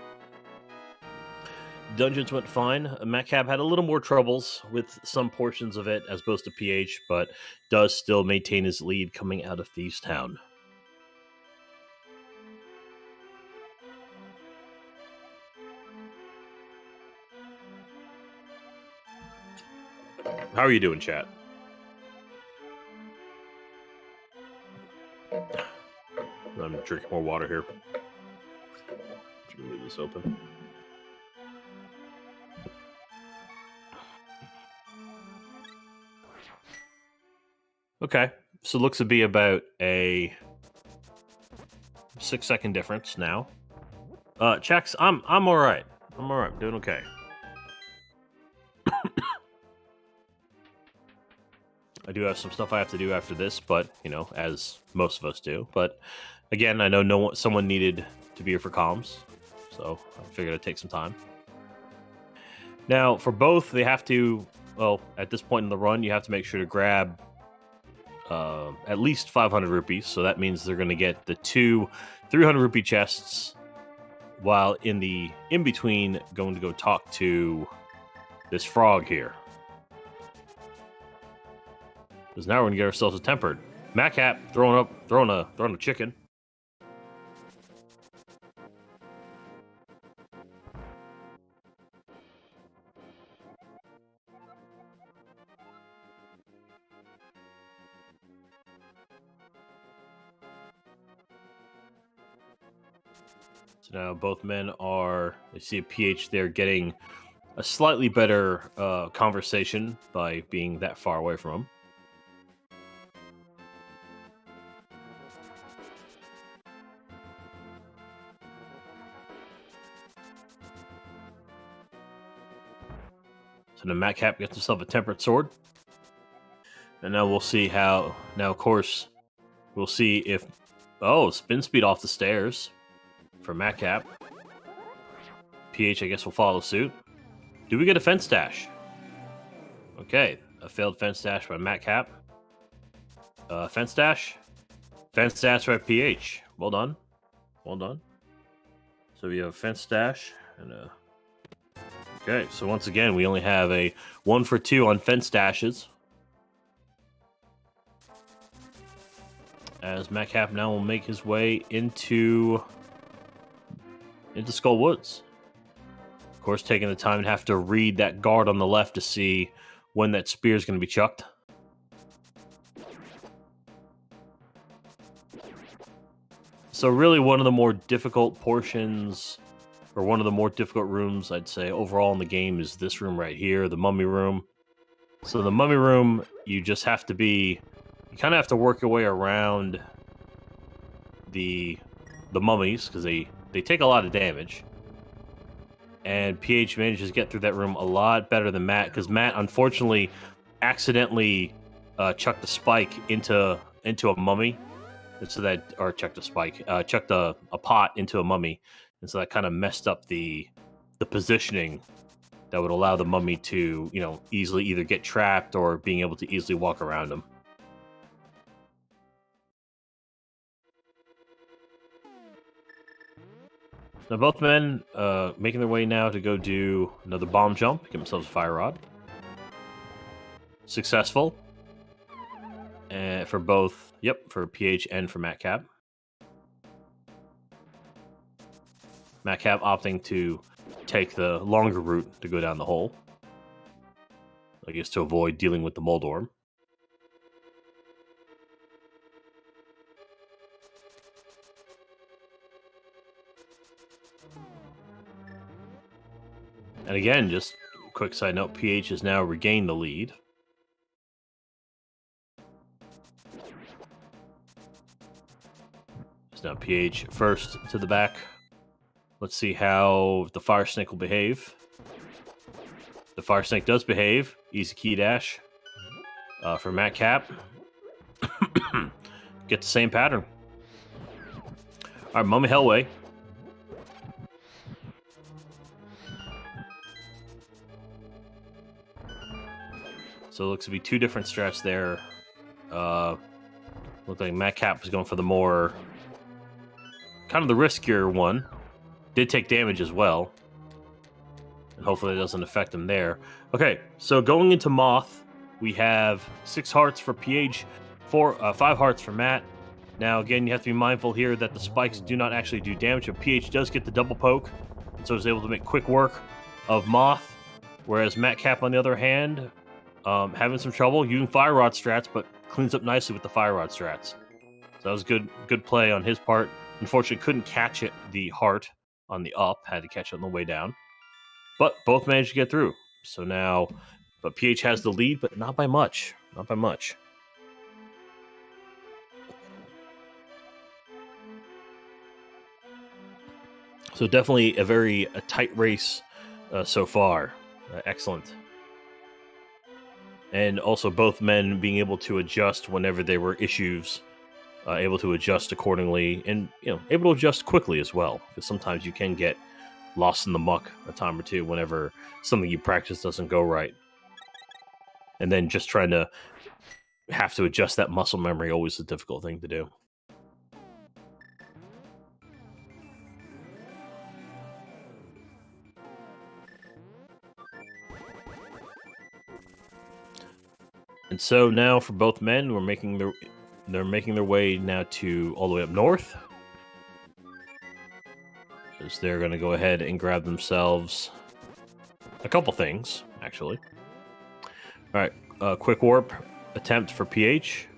dungeons went fine. Matkap had a little more troubles with some portions of it as opposed to ph, but does still maintain his lead coming out of Thieves Town. How are you doing, chat? I'm drinking more water here. Should we leave this open? Okay, so it looks to be about a 6-second difference now. Checks, I'm all right. I'm doing okay. I do have some stuff I have to do after this, but as most of us do. But again, I know someone needed to be here for comms, so I figured I'd take some time. Now, for both, they have to. Well, at this point in the run, you have to make sure to grab at least 500 rupees. So that means they're going to get the 2 300 rupee chests, while in between going to go talk to this frog here. Because now we're going to get ourselves a tempered. Matkap throwing a chicken. So now both men I see a ph there getting a slightly better conversation by being that far away from him. So now Matkap gets himself a tempered sword. And now we'll see how. Now, of course, we'll see if. Oh, spin speed off the stairs for Matkap. ph, I guess, will follow suit. Do we get a fence dash? Okay, a failed fence dash by Matkap. Fence dash? Fence dash by ph. Well done. Well done. So we have a fence dash and a. Okay, so once again, we only have a 1 for 2 on fence dashes. As Matkap now will make his way into Skull Woods. Of course, taking the time to have to read that guard on the left to see when that spear is going to be chucked. So really one of the more difficult portions, or one of the more difficult rooms, I'd say, overall in the game is this room right here, the Mummy Room. So the Mummy Room, you just have to be... You kind of have to work your way around the mummies, because they take a lot of damage. And ph manages to get through that room a lot better than Matt, because Matt, unfortunately, accidentally chucked a spike into a mummy. And so that, or chucked a pot into a mummy. And so that kind of messed up the positioning that would allow the mummy to, easily either get trapped or being able to easily walk around him. Now both men making their way now to go do another bomb jump, give themselves a fire rod. Successful. For both, for ph and for Matkap. Matkap opting to take the longer route to go down the hole. I guess to avoid dealing with the Moldorm. And again, just a quick side note, PH has now regained the lead. So now PH first to the back. Let's see how the Fire Snake will behave. The Fire Snake does behave. Easy key dash. For Matkap. Get the same pattern. Alright, Mummy Hellway. So it looks to be two different strats there. Looked like Matkap was going for the more... kind of the riskier one. Did take damage as well. And hopefully it doesn't affect him there. Okay, so going into Moth, we have 6 hearts for PH, 5 hearts for Matt. Now, again, you have to be mindful here that the spikes do not actually do damage, but PH does get the double poke, and so is able to make quick work of Moth, whereas Matkap, on the other hand, having some trouble using Fire Rod strats, but cleans up nicely with the Fire Rod strats. So that was good play on his part. Unfortunately, couldn't catch it, the heart on the up, had to catch it on the way down. But both managed to get through. So now, but PH has the lead, but not by much. Not by much. So definitely a very tight race so far. Excellent. And also both men being able to adjust whenever there were issues, able to adjust accordingly, and able to adjust quickly as well. Because sometimes you can get lost in the muck a time or two whenever something you practice doesn't go right. And then just trying to have to adjust that muscle memory, always a difficult thing to do. And so now for both men, they're making their way now to all the way up north. As they're going to go ahead and grab themselves a couple things, actually. All right, quick warp attempt for PH.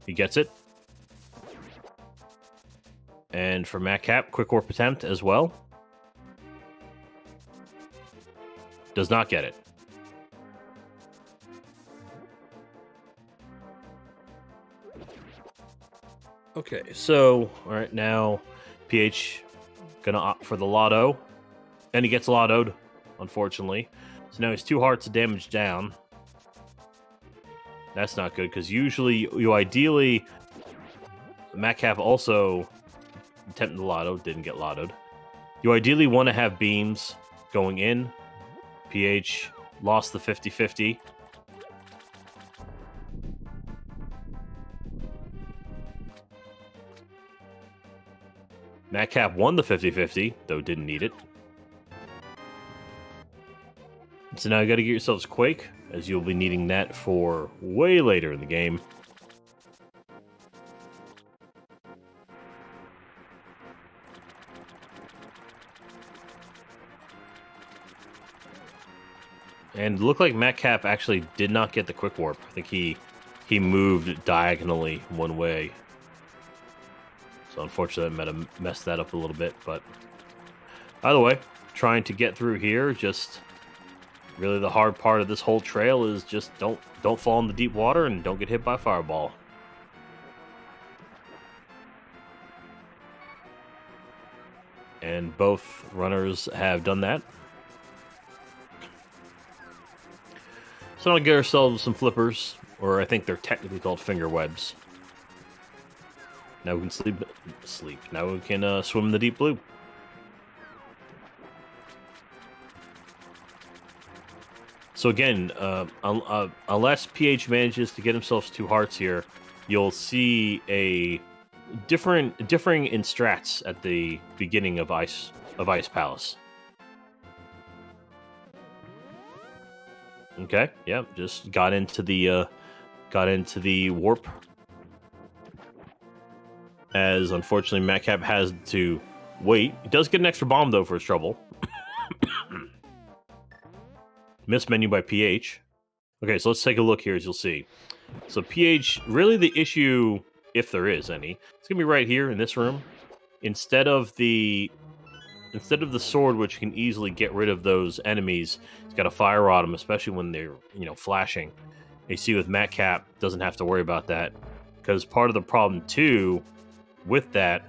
He gets it. And for Matkap, quick warp attempt as well. Does not get it. Okay, so, alright, now PH gonna opt for the Lotto. And he gets Lottoed, unfortunately. So now he's 2 hearts of damage down. That's not good, because usually, ideally, Matkap also attempted the Lotto, didn't get Lottoed. You ideally want to have beams going in. PH lost the 50-50. Matkap won the 50-50, though didn't need it. So now you got to get yourselves Quake, as you'll be needing that for way later in the game. And it looked like Matkap actually did not get the Quick Warp. I think he moved diagonally one way. So unfortunately, I might have messed that up a little bit, but either way, trying to get through here. Just really the hard part of this whole trail is just don't fall in the deep water and don't get hit by a fireball. And both runners have done that. So now get ourselves some flippers, or I think they're technically called finger webs. Now we can sleep. Now we can swim in the deep blue. So again, unless PH manages to get himself 2 hearts here, you'll see a differing in strats at the beginning of Ice Palace. Okay, yeah, just got into the warp. As unfortunately Matkap has to wait. He does get an extra bomb though for his trouble. Miss menu by ph. Okay, so let's take a look here, as you'll see. So ph, really the issue, if there is any, it's gonna be right here in this room. Instead of the sword, which can easily get rid of those enemies, it's got a fire rod them, especially when they're, you know, flashing. You see with Matkap, doesn't have to worry about that, because part of the problem too with that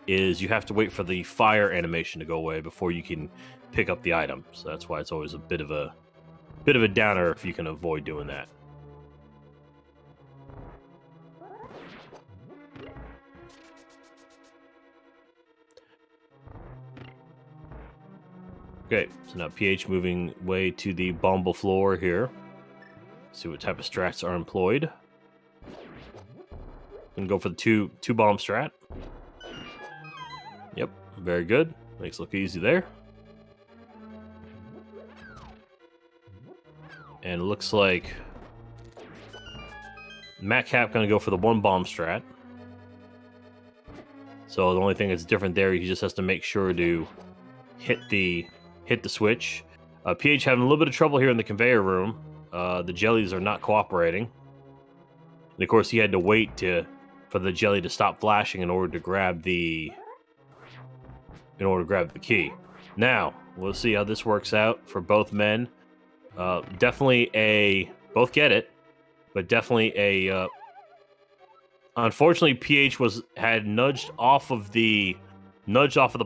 is you have to wait for the fire animation to go away before you can pick up the item. So that's why it's always a bit of a downer if you can avoid doing that. Okay, so now ph moving way to the bomble floor here. See what type of strats are employed. Gonna go for the two bomb strat. Yep, very good. Makes it look easy there. And it looks like Matkap gonna go for the one bomb strat. So the only thing that's different there, he just has to make sure to hit the switch. ph having a little bit of trouble here in the conveyor room. The jellies are not cooperating. And of course, he had to wait for the jelly to stop flashing in order to grab the key. Now, we'll see how this works out for both men. Definitely both get it, but definitely unfortunately, ph had nudged off of the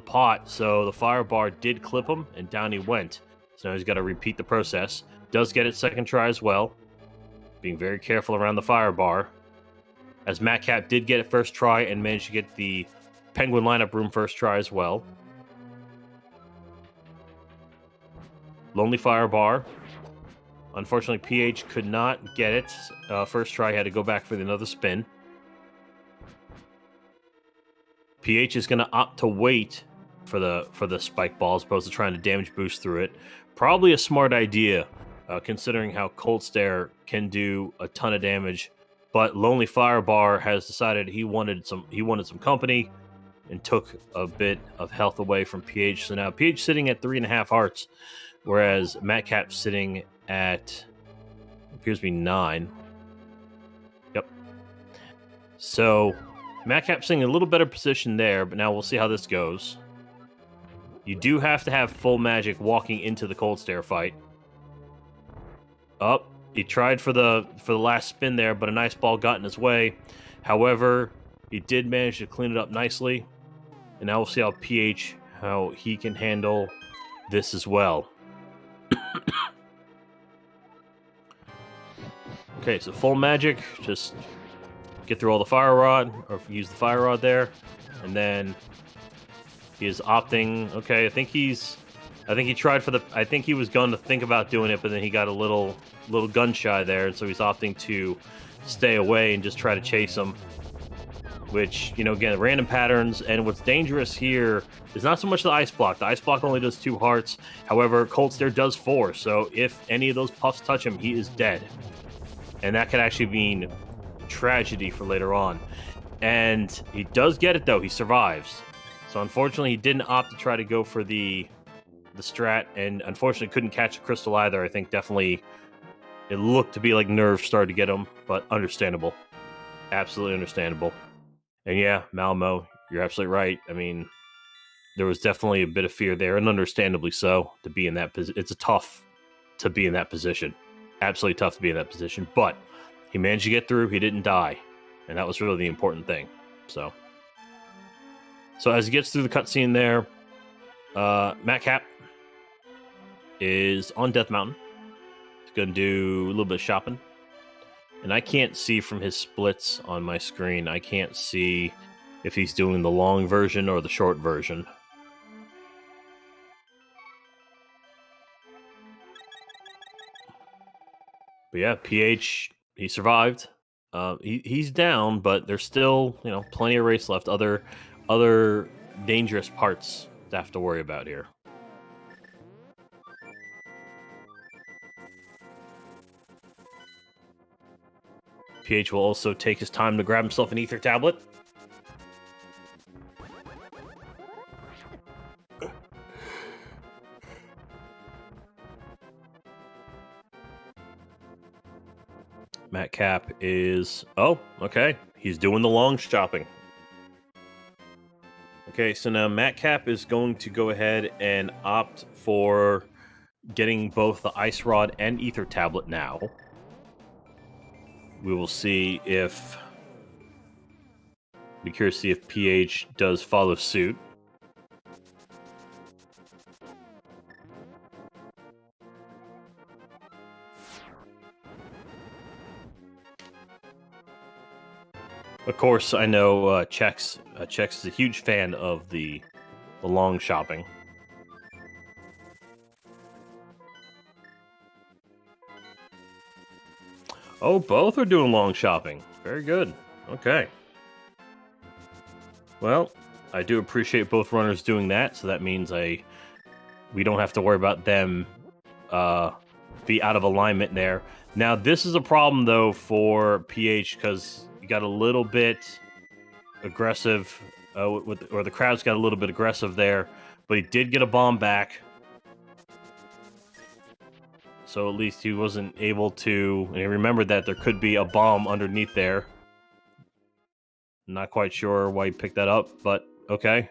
pot, so the fire bar did clip him, and down he went. So now he's got to repeat the process. Does get it second try as well, being very careful around the fire bar. As Matkap did get it first try and managed to get the penguin lineup room first try as well. Lonely fire bar. Unfortunately, ph could not get it first try. Had to go back for another spin. ph is going to opt to wait for the spike ball as opposed to trying to damage boost through it. Probably a smart idea, considering how Cold Stare can do a ton of damage. But Lonely Firebar has decided he wanted some company and took a bit of health away from ph. So now ph sitting at 3.5 hearts, whereas Matkap's sitting at, appears to be 9. Yep. So Matkap's sitting in a little better position there, but now we'll see how this goes. You do have to have full magic walking into the Cold Stare fight. Up. He tried for the last spin there, but a nice ball got in his way. However, he did manage to clean it up nicely. And now we'll see how he can handle this as well. Okay, so full magic, just get through all the fire rod, or use the fire rod there, and then he is opting. Okay, I think he tried for the. I think he was going to think about doing it, but then he got a little gun shy there, and so he's opting to stay away and just try to chase him. Which, you know, again, random patterns, and what's dangerous here is not so much the ice block. The ice block only does 2 hearts. However, Cold Stare does 4, so if any of those puffs touch him, he is dead. And that could actually mean tragedy for later on. And he does get it, though. He survives. So unfortunately, he didn't opt to try to go for the strat, and unfortunately couldn't catch a crystal either. I think definitely it looked to be like nerves started to get him, but understandable. Absolutely understandable. And yeah, Malmo, you're absolutely right. I mean, there was definitely a bit of fear there, and understandably so, to be in that position. It's tough to be in that position. Absolutely tough to be in that position. But he managed to get through. He didn't die. And that was really the important thing. So as he gets through the cutscene there, Matkap is on Death Mountain. He's going to do a little bit of shopping. And I can't see from his splits on my screen. I can't see if he's doing the long version or the short version. But yeah, ph, he survived. He's down, but there's still, you know, plenty of race left. Other dangerous parts to have to worry about here. ph will also take his time to grab himself an ether tablet. Matkap is... Oh, okay. He's doing the long shopping. Okay, so now Matkap is going to go ahead and opt for getting both the Ice Rod and Ether Tablet now. We will see if... Be curious to see if PH does follow suit. Of course, I know Chex is a huge fan of the long shopping. Oh, both are doing long shopping. Very good. Okay. Well, I do appreciate both runners doing that, so that means we don't have to worry about them be out of alignment there. Now, this is a problem, though, for PH, because you got a little bit aggressive, or the crowd's got a little bit aggressive there, but he did get a bomb back. So at least he wasn't able to... And he remembered that there could be a bomb underneath there. Not quite sure why he picked that up, but okay.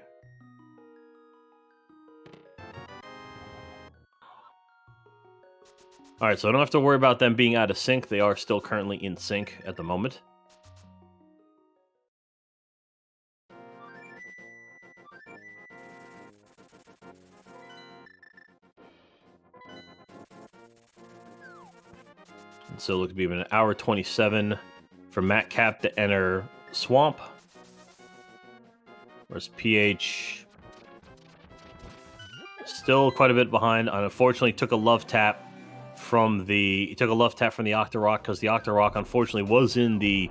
Alright, so I don't have to worry about them being out of sync. They are still currently in sync at the moment. And so it looks to be about 1:27 for Matkap to enter Swamp. Whereas PH still quite a bit behind. Unfortunately, took a love tap from the Octorok, because the Octorok unfortunately was in the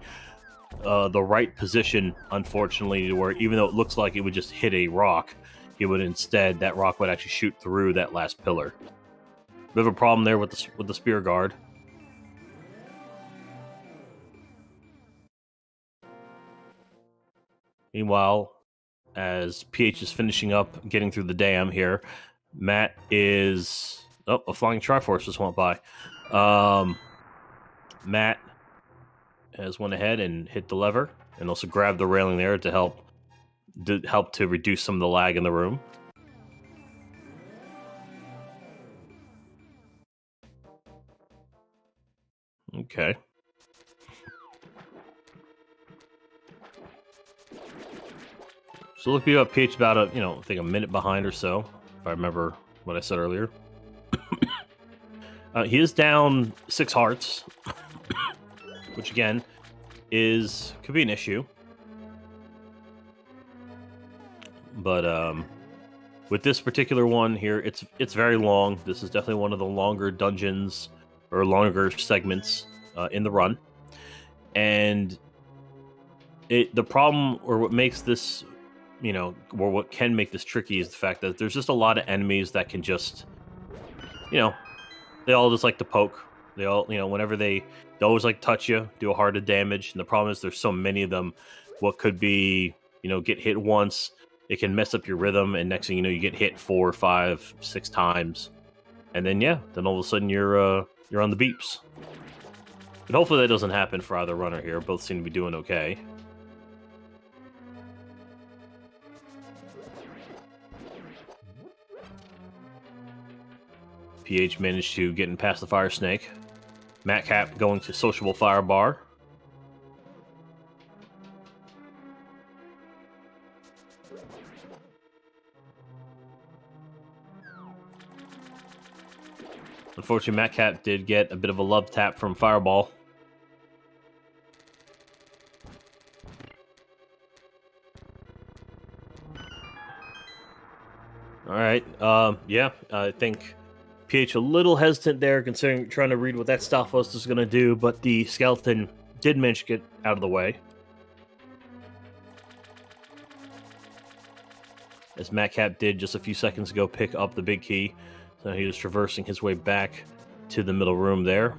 right position, unfortunately, where even though it looks like it would just hit a rock, that rock would actually shoot through that last pillar. Bit of a problem there with the spear guard. Meanwhile, as PH is finishing up getting through the dam here, Matt is... Oh, a flying Triforce just went by. Matt has went ahead and hit the lever, and also grabbed the railing there to help to reduce some of the lag in the room. Okay. So look, about PH about I think a minute behind or so, if I remember what I said earlier. He is down 6 hearts, which again could be an issue. But with this particular one here, it's very long. This is definitely one of the longer dungeons or longer segments in the run, and the problem, or what makes this, or what can make this tricky, is the fact that there's just a lot of enemies that can just, they all just like to poke. They all, whenever they always like touch you, do a heart of damage. And the problem is there's so many of them. What could be, get hit once, it can mess up your rhythm, and next thing you know, you get hit 4, 5, 6 times, and then then all of a sudden you're on the beeps. But hopefully that doesn't happen for either runner here. Both seem to be doing okay. PH managed to get in past the Fire Snake. Matkap going to Sociable Fire Bar. Unfortunately, Matkap did get a bit of a love tap from Fireball. Alright, I think PH a little hesitant there, considering trying to read what that Stalfos is going to do, but the skeleton did manage to get out of the way. As Matkap did just a few seconds ago pick up the big key, so he was traversing his way back to the middle room there.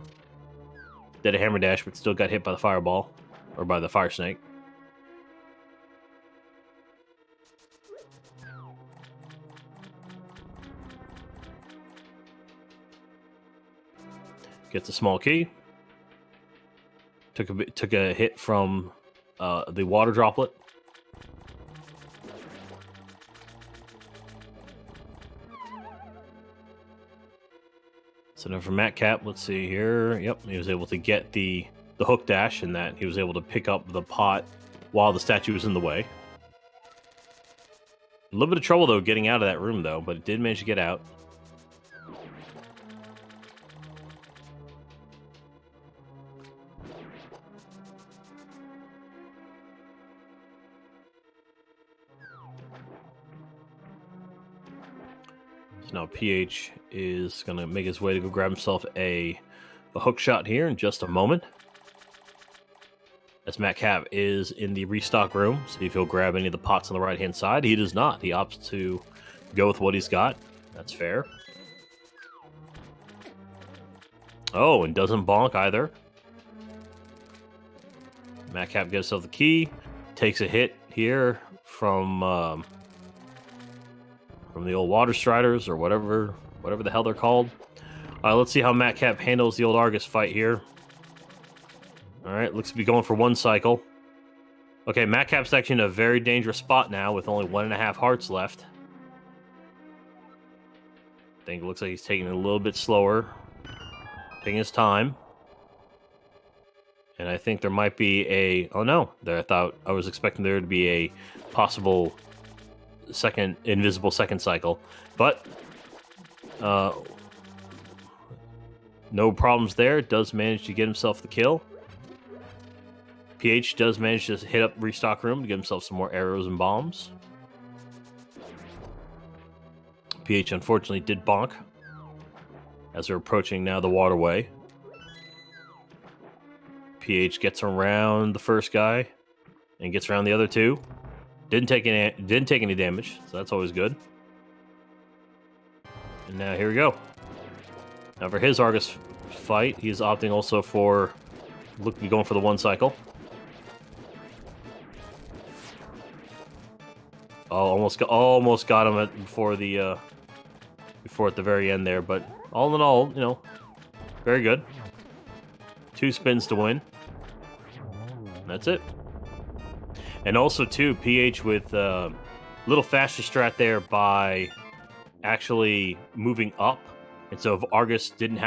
Did a hammer dash, but still got hit by the fireball, or by the fire snake. Gets a small key. took a hit from the water droplet. So now for Matkap, let's see here. Yep, he was able to get the hook dash, and that he was able to pick up the pot while the statue was in the way. A little bit of trouble, though, getting out of that room, though, but it did manage to get out. So now ph is going to make his way to go grab himself a hook shot here in just a moment. As Matkap is in the restock room, see if he'll grab any of the pots on the right-hand side. He does not. He opts to go with what he's got. That's fair. Oh, and doesn't bonk either. Matkap gets himself the key, takes a hit here from the old water striders or whatever the hell they're called. Let's see how Matkap handles the old Argus fight here. All right, looks to be going for one cycle. Okay, Matkap's actually in a very dangerous spot now with only 1.5 hearts left. I think it looks like he's taking it a little bit slower, taking his time. And I think there might be a... Oh no, I was expecting there to be a possible invisible second cycle, but no problems there. Does manage to get himself the kill. ph does manage to hit up restock room to get himself some more arrows and bombs. ph unfortunately did bonk as they're approaching now the waterway. ph gets around the first guy and gets around the other two. Didn't take any damage, so that's always good. And now here we go. Now for his Argus fight, he's opting also for going for the one cycle. Oh, almost got him before at the very end there, but all in all, very good. 2 spins to win. That's it. And also, too, ph with a little faster strat there by actually moving up. And so if Argus didn't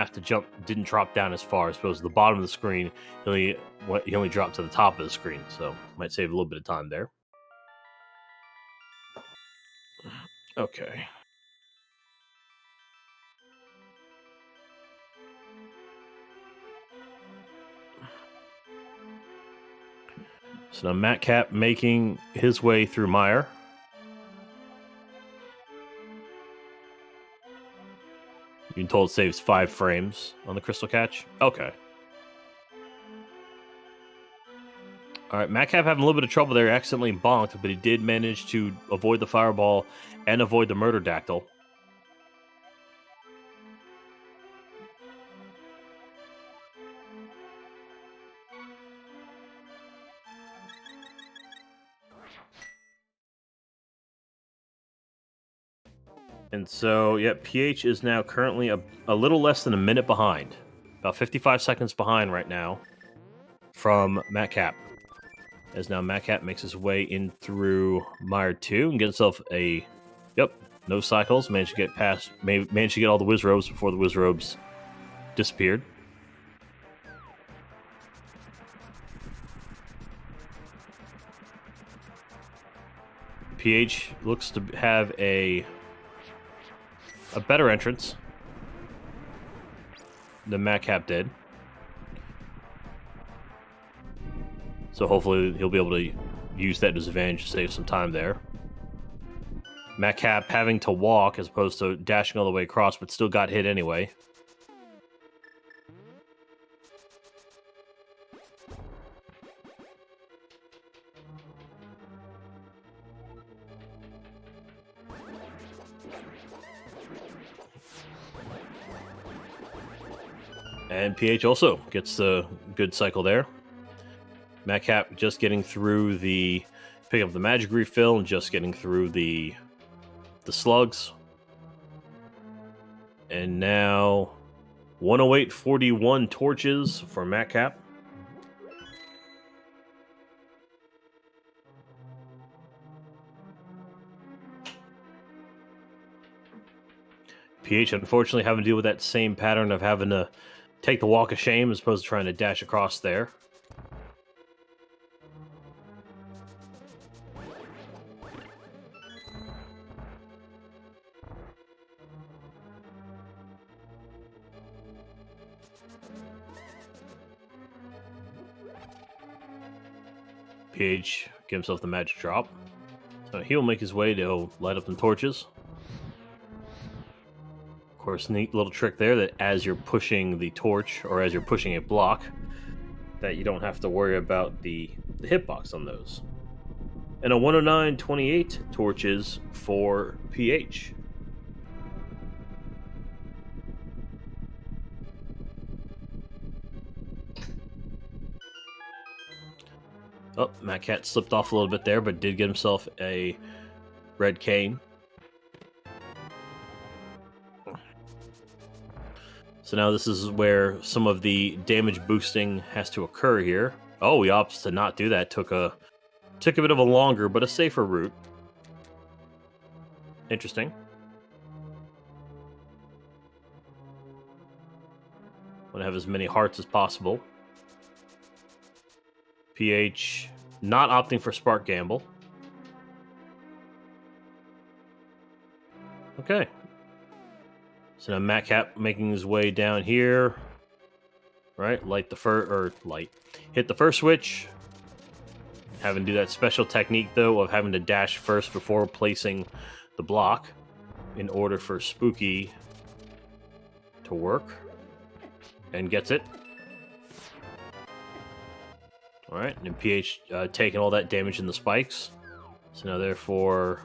drop down as far, as opposed to the bottom of the screen, he only dropped to the top of the screen. So might save a little bit of time there. Okay. So now Matkap making his way through Mire. You've been told it saves 5 frames on the crystal catch. Okay. All right, Matkap having a little bit of trouble there, accidentally bonked, but he did manage to avoid the fireball and avoid the murder dactyl. And so, yeah, ph is now currently a little less than a minute behind. About 55 seconds behind right now from Matkap. As now Matkap makes his way in through Mire 2 and gets himself no cycles. Managed to get all the Wizrobes before the Wizrobes disappeared. ph looks to have a better entrance than Matkap did. So hopefully he'll be able to use that disadvantage to save some time there. Matkap having to walk as opposed to dashing all the way across, but still got hit anyway. And ph also gets a good cycle there. Matkap just getting through picking up the magic refill and just getting through the slugs. And now 108.41 torches for Matkap. PH unfortunately having to deal with that same pattern of having to take the walk of shame as opposed to trying to dash across there. PH give himself the magic drop. So he'll make his way to light up some torches. Of course, neat little trick there that as you're pushing the torch or as you're pushing a block, that you don't have to worry about the hitbox on those. And a 109.28 torches for PH. Oh, Matkap slipped off a little bit there, but did get himself a red cane. So now this is where some of the damage boosting has to occur here. Oh, he opts to not do that. Took a bit of a longer but a safer route. Interesting. Want to have as many hearts as possible. PH not opting for Spark Gamble. Okay. So now Matkap making his way down here. Right, hit the first switch. Having to do that special technique though of having to dash first before placing the block in order for Spooky to work. And gets it. Alright, and PH taking all that damage in the spikes. So now therefore,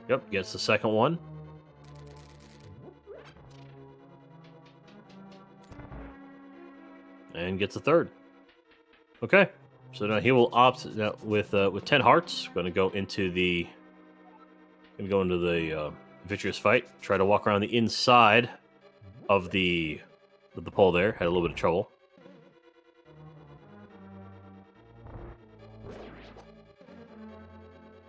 yep, gets the second one. And gets a third. Okay, so now he will opt with 10 hearts. Going to go into the Vitreous fight. Try to walk around the inside of the pole there. Had a little bit of trouble.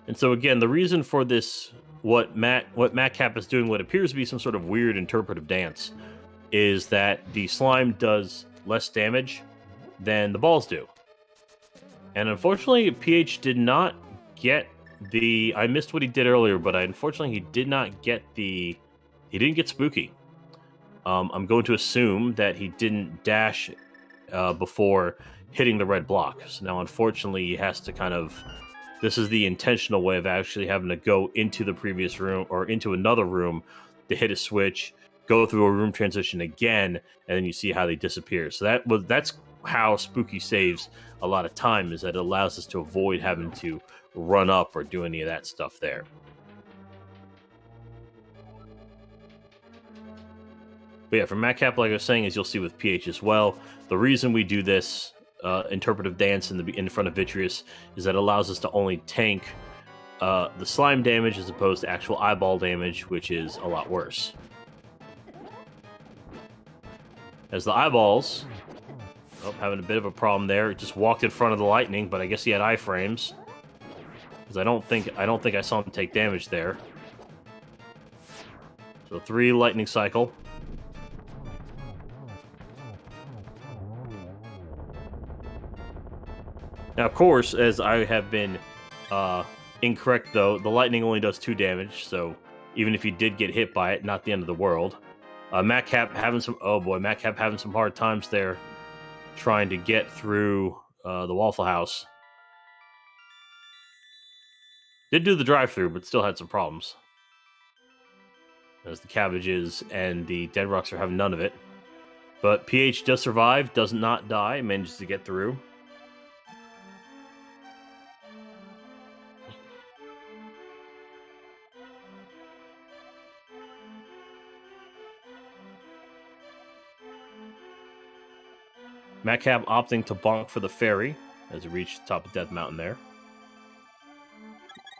And so again, the reason for this, what Matkap is doing, what appears to be some sort of weird interpretive dance, is that the slime does less damage than the balls do. And unfortunately, PH did not get the... I missed what he did earlier, but unfortunately he did not get the... He didn't get Spooky. I'm going to assume that he didn't dash before hitting the red block. So now unfortunately he has to kind of... This is the intentional way of actually having to go into the previous room or into another room to hit a switch, go through a room transition again, and then you see how they disappear. So that's how Spooky saves a lot of time, is that it allows us to avoid having to run up or do any of that stuff there. But yeah, for Matkap, like I was saying, as you'll see with PH as well, the reason we do this interpretive dance in front of Vitreous is that it allows us to only tank the slime damage as opposed to actual eyeball damage, which is a lot worse. As the eyeballs, having a bit of a problem there. Just walked in front of the lightning, but I guess he had iframes, because I don't think I saw him take damage there. So 3 lightning cycle. Now, of course, as I have been incorrect, though, the lightning only does 2 damage, so even if you did get hit by it, not the end of the world. Matkap having some hard times there, trying to get through the Waffle House. Did do the drive-through, but still had some problems. As the cabbages and the dead rocks are having none of it. But PH does survive, does not die, manages to get through. Matkap opting to bonk for the ferry as it reached the top of Death Mountain there.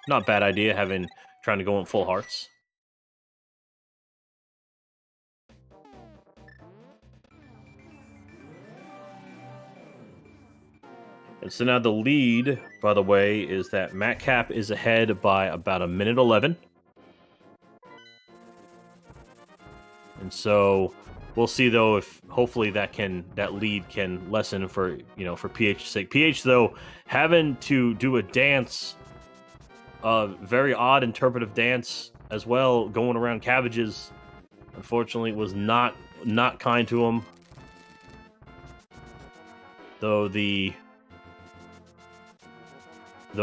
Not bad idea, trying to go in full hearts. And so now the lead, by the way, is that Matkap is ahead by about 1:11. And so we'll see, though, if hopefully that lead can lessen for PH's sake. PH, though, having to do a dance, a very odd interpretive dance as well, going around cabbages, unfortunately, was not kind to him. Though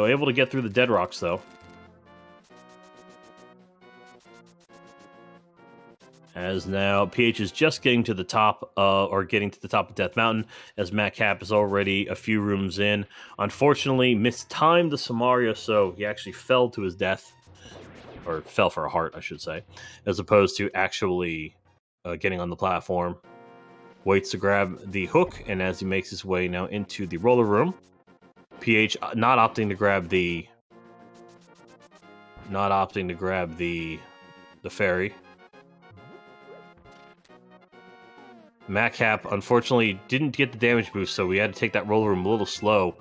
able to get through the dead rocks, though. As now PH is just getting to the top, of Death Mountain, as Matkap is already a few rooms in. Unfortunately, mistimed the Samaria, so he actually fell to his death, or fell for a heart, I should say, as opposed to actually getting on the platform. Waits to grab the hook, and as he makes his way now into the roller room, PH not opting to grab the ferry. Matkap, unfortunately, didn't get the damage boost, so we had to take that roller room a little slow.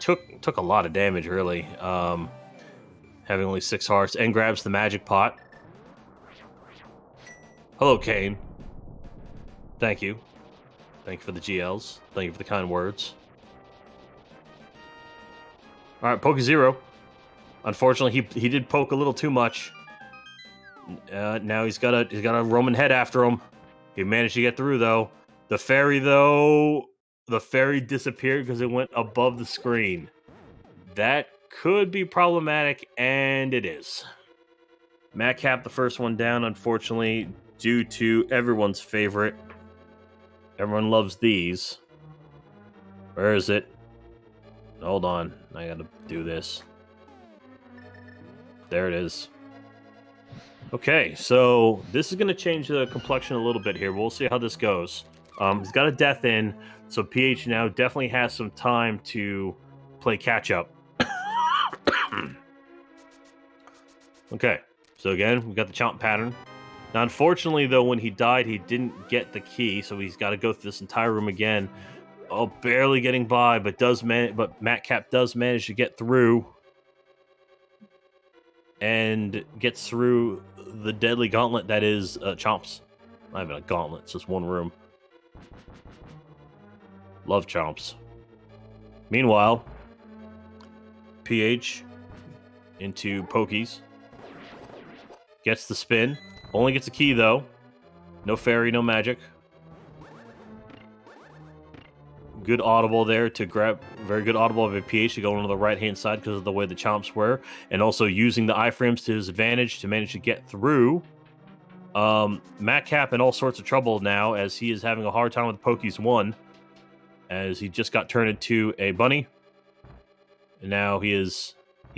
Took a lot of damage, really, having only 6 hearts, and grabs the magic pot. Hello, Kane. Thank you. Thank you for the GLs. Thank you for the kind words. All right, Poke Zero. Unfortunately, he did poke a little too much. Now he's got a Roman head after him. He managed to get through, though. The ferry disappeared because it went above the screen. That could be problematic, and it is. Matkap, the first one down, unfortunately, due to everyone's favorite. Everyone loves these. Where is it? Hold on. I gotta do this. There it is. Okay, so this is going to change the complexion a little bit here. We'll see how this goes. He's got a death in, so PH now definitely has some time to play catch-up. Okay, so again, we got the chomp pattern. Now, unfortunately, though, when he died, he didn't get the key, so he's got to go through this entire room again. Oh, barely getting by, but Matkap does manage to get through. And gets through the deadly gauntlet that is Chomps. Not even a gauntlet, it's just one room. Love Chomps. Meanwhile, PH into Pokies. Gets the spin. Only gets a key, though. No fairy, no magic. Good audible there to grab. Very good audible of a PH to go on the right-hand side because of the way the Chomps were. And also using the iframes to his advantage to manage to get through. Matkap in all sorts of trouble now as he is having a hard time with Pokies 1. As he just got turned into a bunny. And now he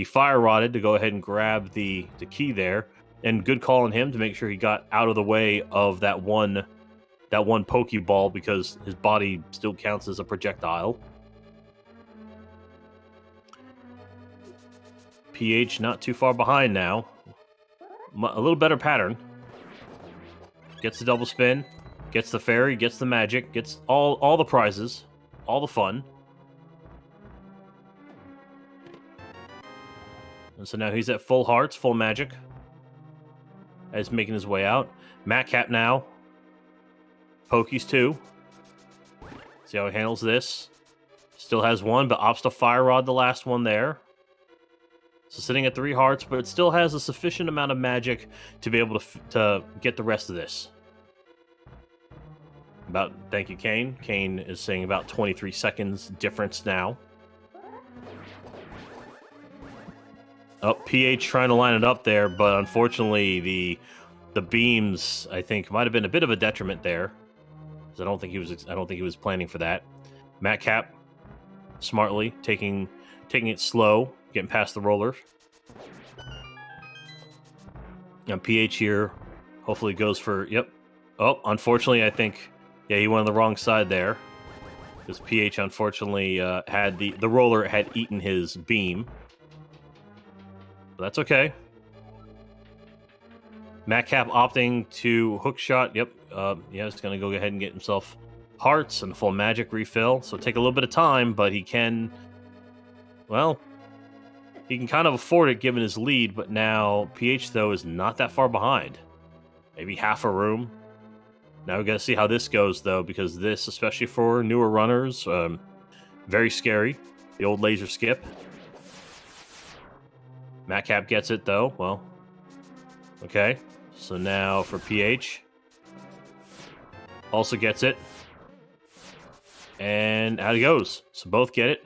fire rodded to go ahead and grab the key there. And good call on him to make sure he got out of the way of that one Pokeball because his body still counts as a projectile. PH not too far behind now. A little better pattern. Gets the double spin, gets the fairy, gets the magic, gets all the prizes, all the fun. And so now he's at full hearts, full magic. As making his way out. Matkap now. Pokies 2. See how he handles this. Still has one, but opts to fire rod the last one there. So sitting at 3 hearts, but it still has a sufficient amount of magic to be able to get the rest of this. Thank you, Kane. Kane is saying about 23 seconds difference now. Oh, PH trying to line it up there, but unfortunately the beams, I think, might have been a bit of a detriment there. I don't think he was planning for that. Matkap smartly taking it slow, getting past the roller. Now PH here hopefully goes for Oh, unfortunately, I think he went on the wrong side there. Because PH unfortunately had the roller had eaten his beam. But that's okay. Matkap opting to hook shot. He's going to go ahead and get himself hearts and a full magic refill. So take a little bit of time, but he can kind of afford it given his lead. But now PH, though, is not that far behind. maybe half a room. Now we got to see how this goes, though, because this, especially for newer runners, very scary. The old laser skip. Matkap gets it, though. Well, okay. So now for ph. Also gets it. And out he goes. So both get it.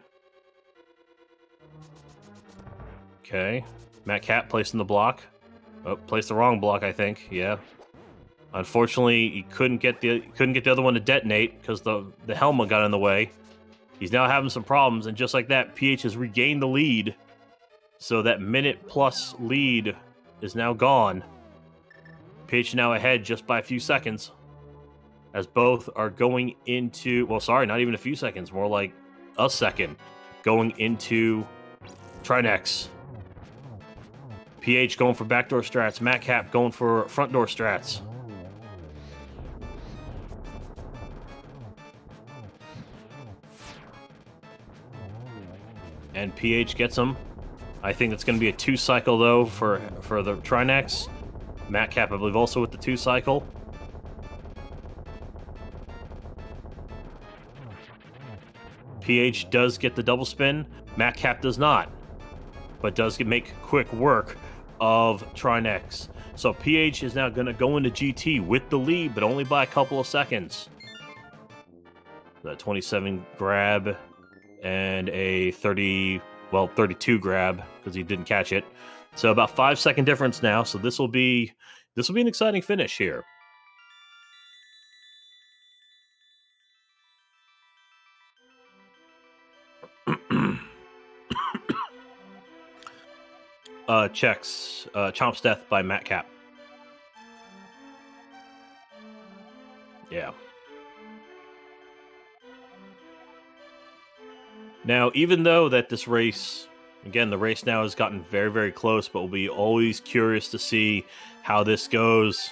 Okay. Matkap placing the block. Oh, placed the wrong block, I think. Yeah. Unfortunately, he couldn't get the other one to detonate because the helmet got in the way. He's now having some problems, and just like that, ph has regained the lead. So that minute-plus lead is now gone. ph now ahead just by a few seconds, as both are going into... Well, sorry, not even a few seconds. More like a second. Going into Trinex. ph going for backdoor strats. Matkap going for front door strats. And ph gets him. I think it's going to be a 2-cycle, though, for the Trinex. Matkap, I believe, also with the 2-cycle. ph does get the double spin. Matkap does not, but does make quick work of Trinex. So ph is now going to go into GT with the lead, but only by a couple of seconds. The 27 grab and a 32 grab because he didn't catch it. So about 5-second difference now. So this will be an exciting finish here. Checks. Chomp's death by Matkap. Yeah. Now, even though that this race, again, the race now has gotten very, very close, but we'll be always curious to see how this goes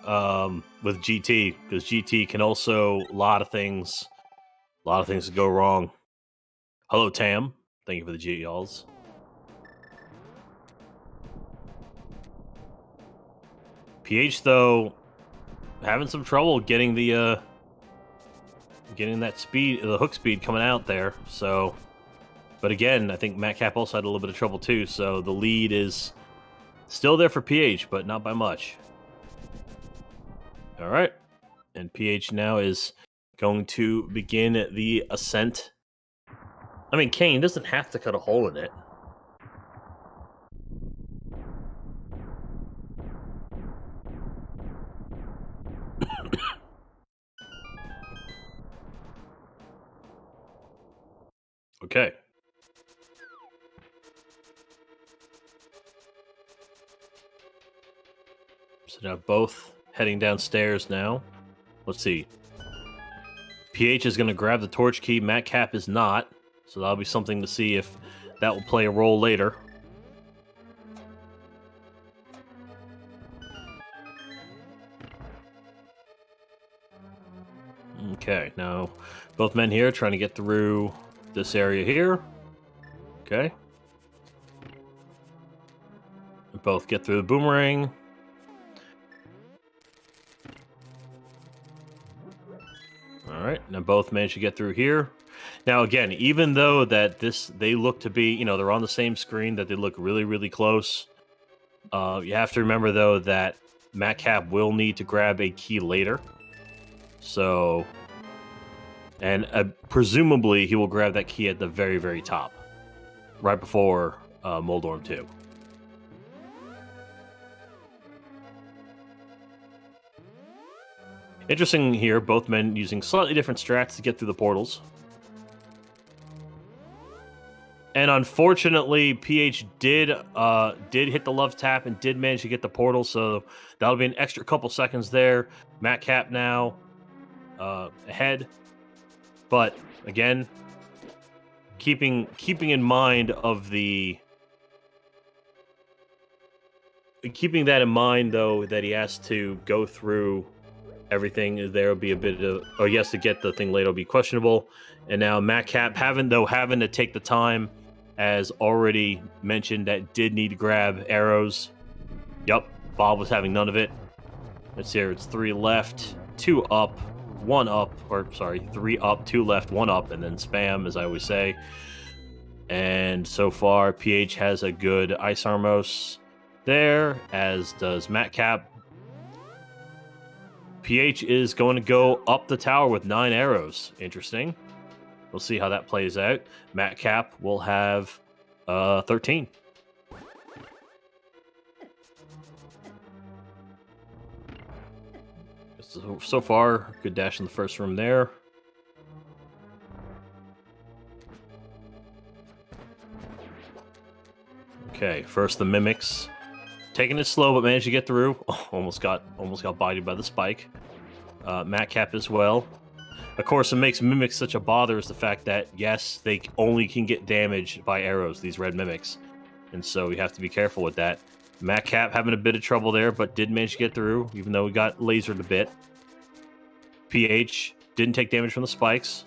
with GT, because GT can also a lot of things go wrong. Hello, Tam. Thank you for the GLs. ph, though, having some trouble getting the getting that speed, the hook speed coming out there. So, but again, I think Matkap also had a little bit of trouble too. So the lead is still there for ph, but not by much. All right, and ph now is going to begin the ascent. I mean, Kane doesn't have to cut a hole in it. Okay. So now both heading downstairs now. Let's see. ph is going to grab the torch key. Matkap is not. So that'll be something to see if that will play a role later. Okay, now both men here trying to get through this area here. Okay. Both get through the boomerang. Alright, now both managed to get through here. Now again, even though that they look to be, you know, they're on the same screen, that they look really, really close, you have to remember though that Matkap will need to grab a key later. So, and presumably he will grab that key at the very, very top, right before Moldorm 2. Interesting here, both men using slightly different strats to get through the portals. And unfortunately, ph did hit the love tap and did manage to get the portal, so that'll be an extra couple seconds there. Matkap now ahead, but again, keeping in mind of the keeping that in mind though, that he has to go through everything. There will be a bit of, or yes, to get the thing later will be questionable. And now Matkap having to take the time, as already mentioned, that did need to grab arrows. Yup, Bob was having none of it. Let's see here. It's 3 left, 2 up, 1 up, or sorry, 3 up, 2 left, 1 up, and then spam, as I always say. And so far, PH has a good Ice Armos there, as does Matkap. PH is going to go up the tower with 9 arrows. Interesting. We'll see how that plays out. Matkap will have 13. So far, good dash in the first room there. Okay, first the Mimics. Taking it slow, but managed to get through. Oh, almost got bodied by the spike. Matkap as well. Of course, what makes Mimics such a bother is the fact that, yes, they only can get damaged by arrows, these red Mimics. And so we have to be careful with that. Matkap having a bit of trouble there, but did manage to get through, even though we got lasered a bit. PH didn't take damage from the spikes.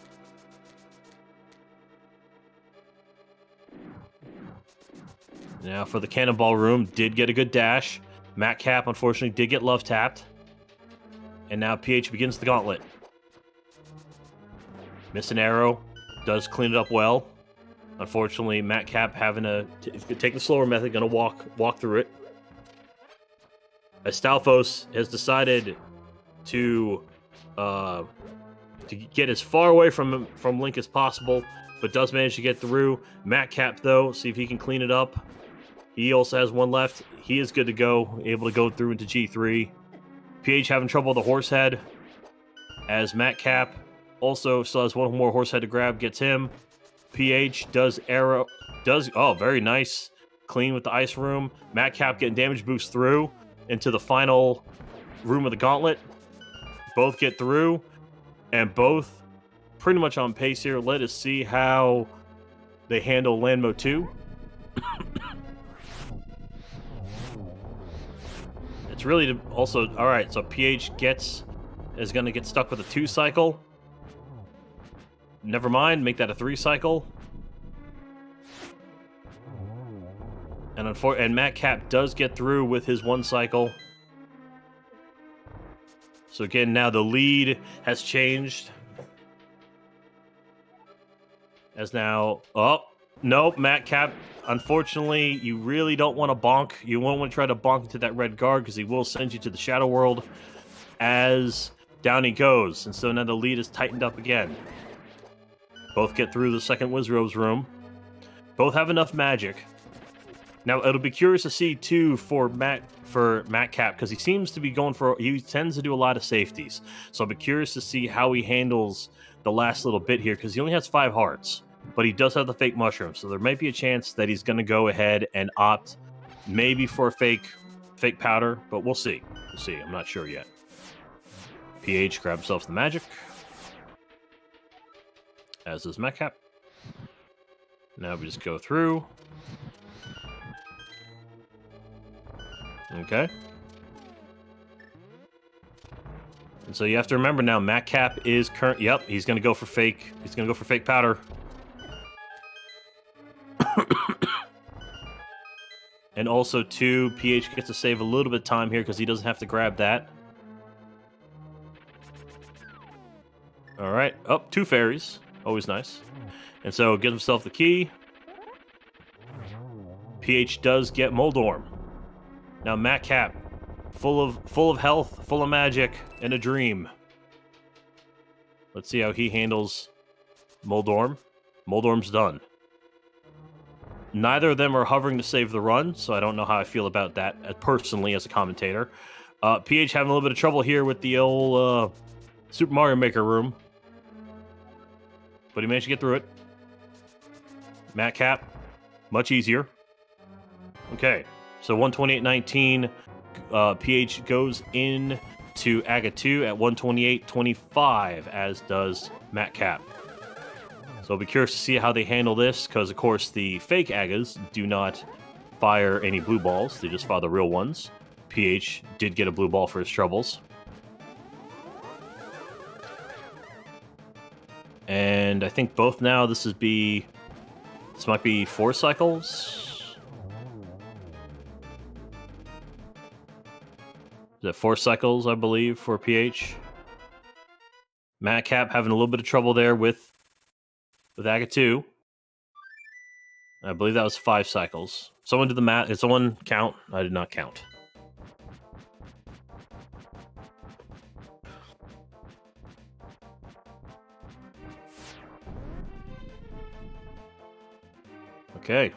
Now for the Cannonball Room, did get a good dash. Matkap, unfortunately, did get love tapped. And now PH begins the gauntlet. Missed an arrow. Does clean it up well. Unfortunately, Matkap having to take the slower method, gonna walk through it. Astolfos has decided to get as far away from Link as possible, but does manage to get through. Matkap, though, see if he can clean it up. He also has 1 left. He is good to go, able to go through into G3. PH having trouble with the horse head, as Matkap also still has 1 more horse head to grab, gets him. PH does oh, very nice. Clean with the ice room. Matkap getting damage boost through into the final room of the gauntlet. Both get through, and both pretty much on pace here. Let us see how they handle Land Mode 2. It's really also... Alright, so PH is going to get stuck with a 2 cycle. Never mind, make that a 3 cycle. And Matkap does get through with his 1 cycle. So again, now the lead has changed. As now... Oh, nope, Matkap. Unfortunately, you really don't want to bonk. You won't want to try to bonk into that red guard because he will send you to the Shadow World as down he goes. And so now the lead is tightened up again. Both get through the second Wizrobe's room. Both have enough magic. Now, it'll be curious to see, too, for Matkap, because he seems to be he tends to do a lot of safeties. So I'll be curious to see how he handles the last little bit here, because he only has 5 hearts. But he does have the fake mushroom, so there might be a chance that he's going to go ahead and opt maybe for a fake powder, but we'll see. We'll see. I'm not sure yet. PH grabs himself the magic, as does Matkap. Now we just go through. Okay. And so you have to remember now, Matkap is current. Yep, he's going to go for fake. He's going to go for fake powder. And also, too, PH gets to save a little bit of time here because he doesn't have to grab that. All right. Oh, 2 fairies. Always nice. And so, gives himself the key. PH does get Moldorm. Now, Matkap, full of health, full of magic, and a dream. Let's see how he handles Moldorm. Moldorm's done. Neither of them are hovering to save the run, so I don't know how I feel about that personally as a commentator. PH having a little bit of trouble here with the old Super Mario Maker room. But he managed to get through it. Matkap, much easier. Okay, so 128.19. PH goes in to Aga 2 at 128.25, as does Matkap. So I'll be curious to see how they handle this, because, of course, the fake Agas do not fire any blue balls. They just fire the real ones. PH did get a blue ball for his troubles. And I think both now, this might be 4 cycles. Is it 4 cycles, I believe, for ph? Matkap having a little bit of trouble there with Aga 2. I believe that was 5 cycles. Someone did the math. Did someone count? I did not count. Okay.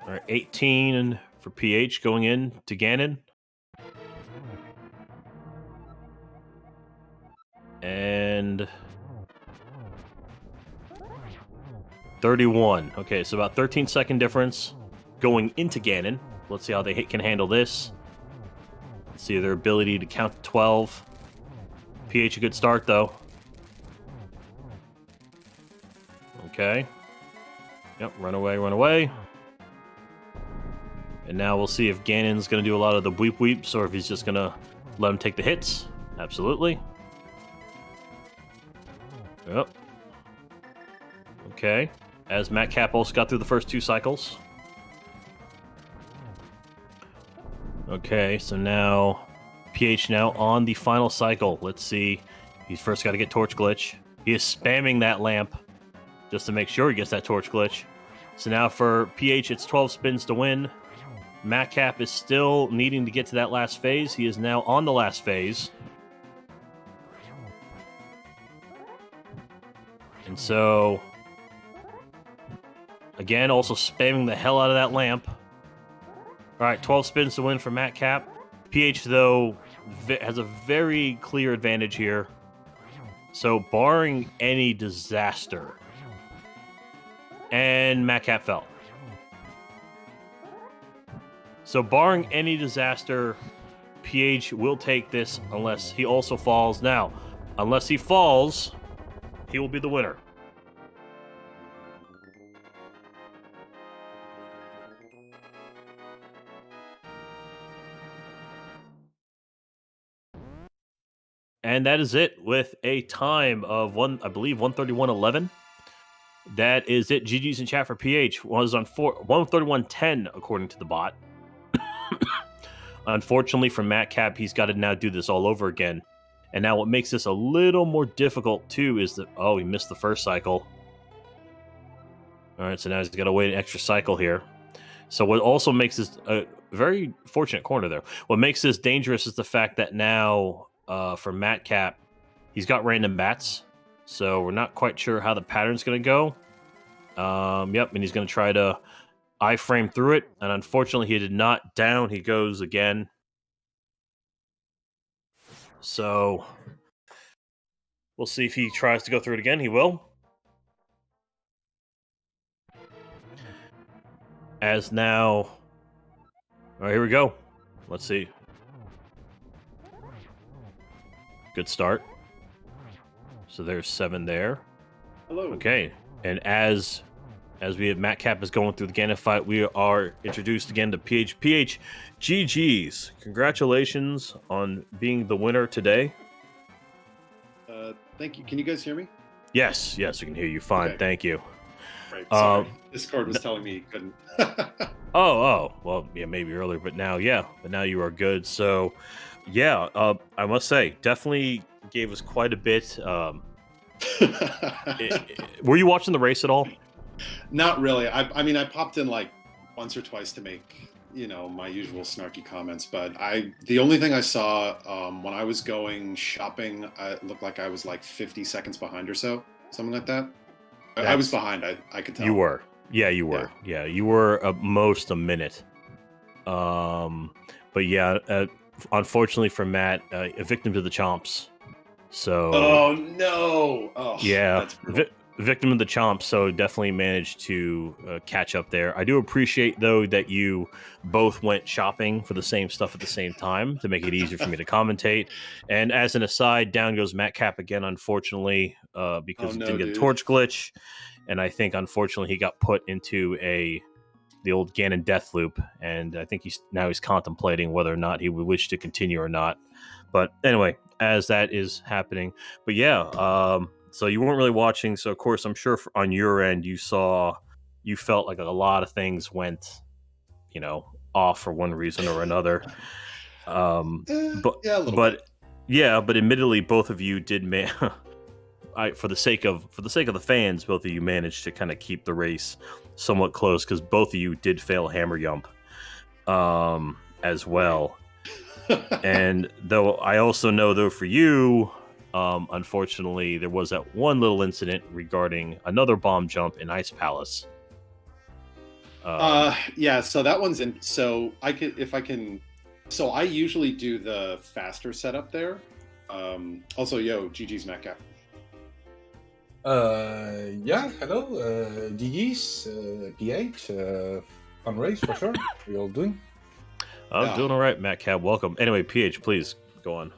All right, 18 for ph going in to Ganon. And 31. Okay, so about 13-second difference going into Ganon. Let's see how they can handle this. Let's see their ability to count to 12. ph a good start, though. Okay. Yep, run away, run away. And now we'll see if Ganon's going to do a lot of the weep weeps or if he's just going to let him take the hits. Absolutely. Yep. Okay. As Matkap also got through the first 2 cycles. Okay, so now ph now on the final cycle. Let's see. He's first got to get Torch Glitch. He is spamming that lamp just to make sure he gets that Torch Glitch. So now for ph, it's 12 spins to win. Matkap is still needing to get to that last phase. He is now on the last phase. And so, again, also spamming the hell out of that lamp. All right, 12 spins to win for Matkap. ph, though, has a very clear advantage here. So, barring any disaster, and Matkap fell. So, barring any disaster, ph will take this unless he also falls. Now, unless he falls, he will be the winner. And that is it with a time of 131.11. That is it. GG's in chat for ph was on 131.10 according to the bot. Unfortunately for Matkap, he's got to now do this all over again. And now what makes this a little more difficult too is that, oh, he missed the first cycle. All right, so now he's got to wait an extra cycle here. So what also makes this a very fortunate corner there. What makes this dangerous is the fact that now for Matkap, he's got random bats. So we're not quite sure how the pattern's going to go. Yep, and he's going to try to iframe through it. And unfortunately, he did not. Down he goes again. So we'll see if he tries to go through it again. He will. As now... All right, here we go. Let's see. Good start. So there's 7 there. Hello. Okay, and as we have Matkap is going through the Ganon fight, we are introduced again to ph. ph, GG's. Congratulations on being the winner today. Thank you. Can you guys hear me? Yes, we can hear you fine. Okay. Thank you. Right. Sorry. Discord was telling me you couldn't. Oh, well, yeah, maybe earlier, but now you are good. So, yeah, I must say, definitely gave us quite a bit. Were you watching the race at all? Not really. I mean, I popped in like once or twice to make, my usual snarky comments, but the only thing I saw when I was going shopping, it looked like I was like 50 seconds behind or so, something like that. I was behind. I could tell. You were. Yeah, you were. Yeah, you were most a minute. But yeah, unfortunately for Matt, a victim to the chomps. So. Oh no! Oh yeah, victim of the chomps. So definitely managed to catch up there. I do appreciate though that you both went shopping for the same stuff at the same time to make it easier for me to commentate. And as an aside, down goes Matkap again, unfortunately, because he didn't get a torch glitch. And I think, unfortunately, he got put into the old Ganon death loop, and I think he's contemplating whether or not he would wish to continue or not. But anyway, as that is happening, but yeah, so you weren't really watching. So of course, I'm sure on your end, you felt like a lot of things went, off for one reason or another. Yeah, a little bit. But admittedly, both of you did for the sake of the fans, both of you managed to kind of keep the race somewhat close because both of you did fail hammer jump as well. And though I also know, though, for you, unfortunately, there was that one little incident regarding another bomb jump in Ice Palace. Yeah, so that one's in. So I could, if I can. So I usually do the faster setup there. Also, GG's Matkap. Yeah, hello, GG's, PH, fun race for sure. We all doing? I'm doing all right, Matkap. Welcome. Anyway, PH, please go on.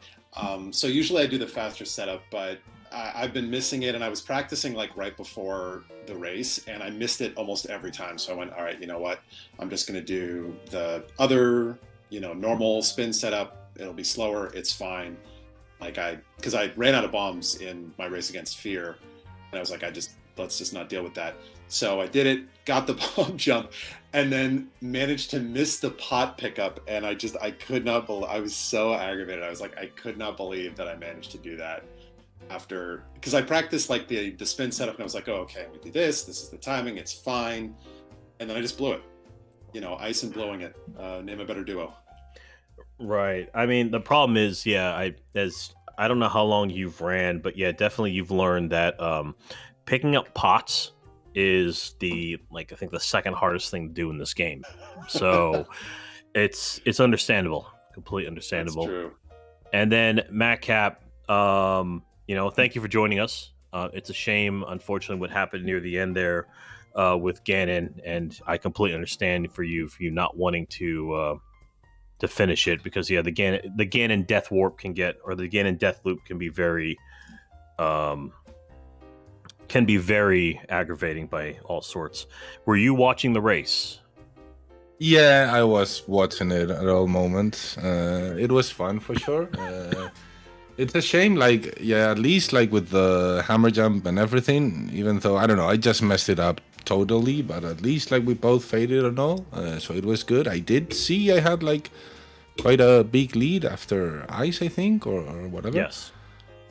So usually I do the faster setup, but I've been missing it, and I was practicing like right before the race, and I missed it almost every time. So I went, all right, you know what? I'm just going to do the other, normal spin setup. It'll be slower. It's fine. Because I ran out of bombs in my race against Fear, and I was like, let's just not deal with that. So I did it, got the bomb jump, and then managed to miss the pot pickup. And I could not believe, I was so aggravated. I was like, I could not believe that I managed to do that because I practiced like the spin setup, and I was like, oh, okay, I'm gonna do this. This is the timing. It's fine. And then I just blew it. Ice and blowing it. Name a better duo. Right. I mean, the problem is, I don't know how long you've ran, but yeah, definitely you've learned that picking up pots is I think the second hardest thing to do in this game. So it's understandable, completely understandable. That's true. And then Matkap, thank you for joining us. It's a shame, unfortunately, what happened near the end there with Ganon, and I completely understand for you not wanting to finish it because the Ganon death warp the Ganon death loop can be very aggravating by all sorts. Were you watching the race? Yeah, I was watching it at all moments. It was fun for sure. It's a shame, at least with the hammer jump and everything, even though, I don't know, I just messed it up totally, but at least we both faded and all, so it was good. I did see I had quite a big lead after Ice, I think, or whatever. Yes.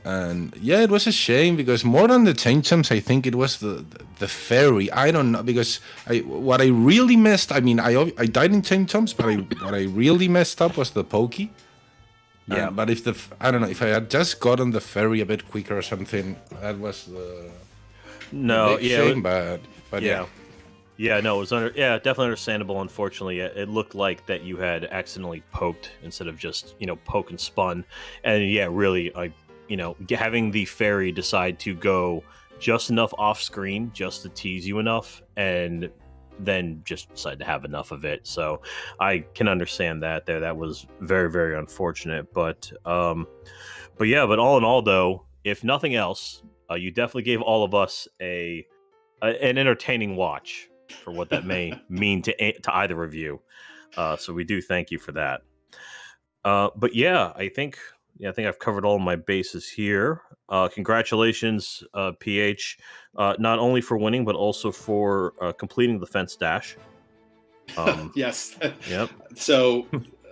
And yeah, it was a shame because more than the chain jumps, I think it was the fairy. I don't know, because what I really messed, I died in chain jumps, but what I really messed up was the pokey. Yeah, but if I I had just gotten the ferry a bit quicker or something, that was the shame. But yeah. Yeah, no, it was definitely understandable. Unfortunately, it looked like that you had accidentally poked instead of just poke and spun, and really, having the fairy decide to go just enough off screen just to tease you enough, and then just decide to have enough of it. So I can understand that there. That was very, very unfortunate. But all in all, though, if nothing else, you definitely gave all of us an entertaining watch for what that may mean to either of you. So we do thank you for that. But yeah, I think I've covered all my bases here. Congratulations, PH, not only for winning, but also for completing the fence dash. Yes. Yep. So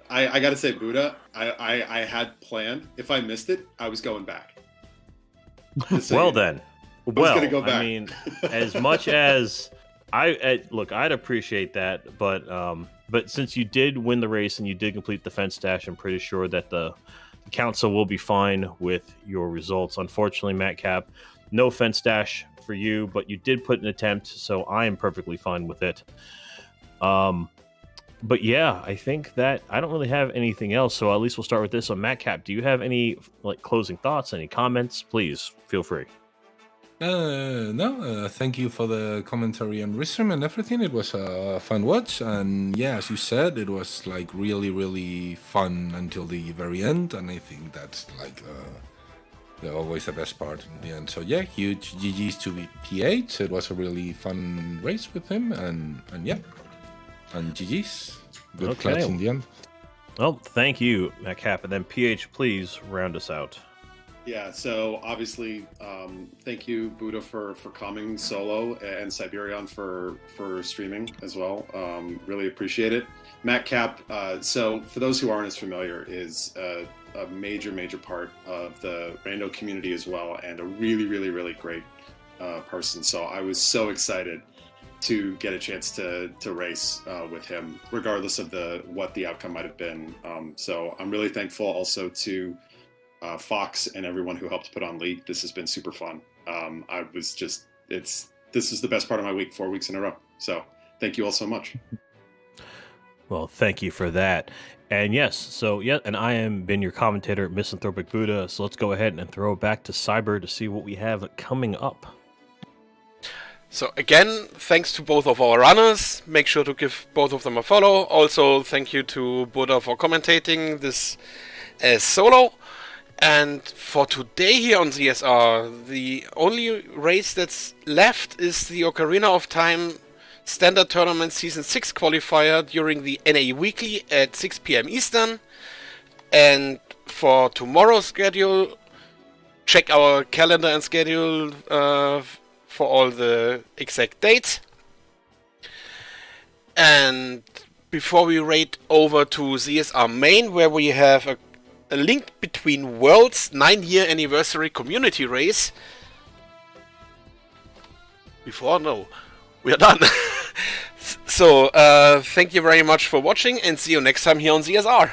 I got to say, Buddha, I had planned, if I missed it, I was going back. Well, then. Well, gonna go back. I mean, as much as I'd appreciate that, but since you did win the race and you did complete the fence dash, I'm pretty sure that the council will be fine with your results. Unfortunately, Matkap, no fence dash for you, but you did put an attempt, so I am perfectly fine with it. But yeah, I think that I don't really have anything else, so at least we'll start with this. So Matkap, do you have any closing thoughts, any comments? Please feel free. No, thank you for the commentary and resume and everything. It was a fun watch, and yeah, as you said, it was really, really fun until the very end, and I think that's always the best part in the end. So yeah, huge GG's to PH. It was a really fun race with him, and yeah, and GG's. Good clutch in the end. Well, thank you, Matkap, and then PH, please round us out. Yeah, so obviously, thank you, Buddha, for coming solo, and Siberian for streaming as well. Really appreciate it. Matkap, so for those who aren't as familiar, is a major part of the rando community as well, and a really great person. So I was so excited to get a chance to race with him, regardless of what the outcome might have been. So I'm really thankful also to Fox and everyone who helped put on League. This has been super fun. This is the best part of my week, 4 weeks in a row. So thank you all so much. Well, thank you for that. And yes, so yeah, and I am been your commentator, Misanthropic Buddha. So let's go ahead and throw it back to Cyber to see what we have coming up. So again, thanks to both of our runners. Make sure to give both of them a follow. Also, thank you to Buddha for commentating this as solo. And for today here on ZSR, the only race that's left is the Ocarina of Time Standard Tournament Season 6 qualifier during the NA Weekly at 6 PM Eastern. And for tomorrow's schedule, check our calendar and schedule for all the exact dates. And before we raid over to ZSR Main, where we have a link between World's 9-year anniversary community race. We are done. So, thank you very much for watching and see you next time here on ZSR.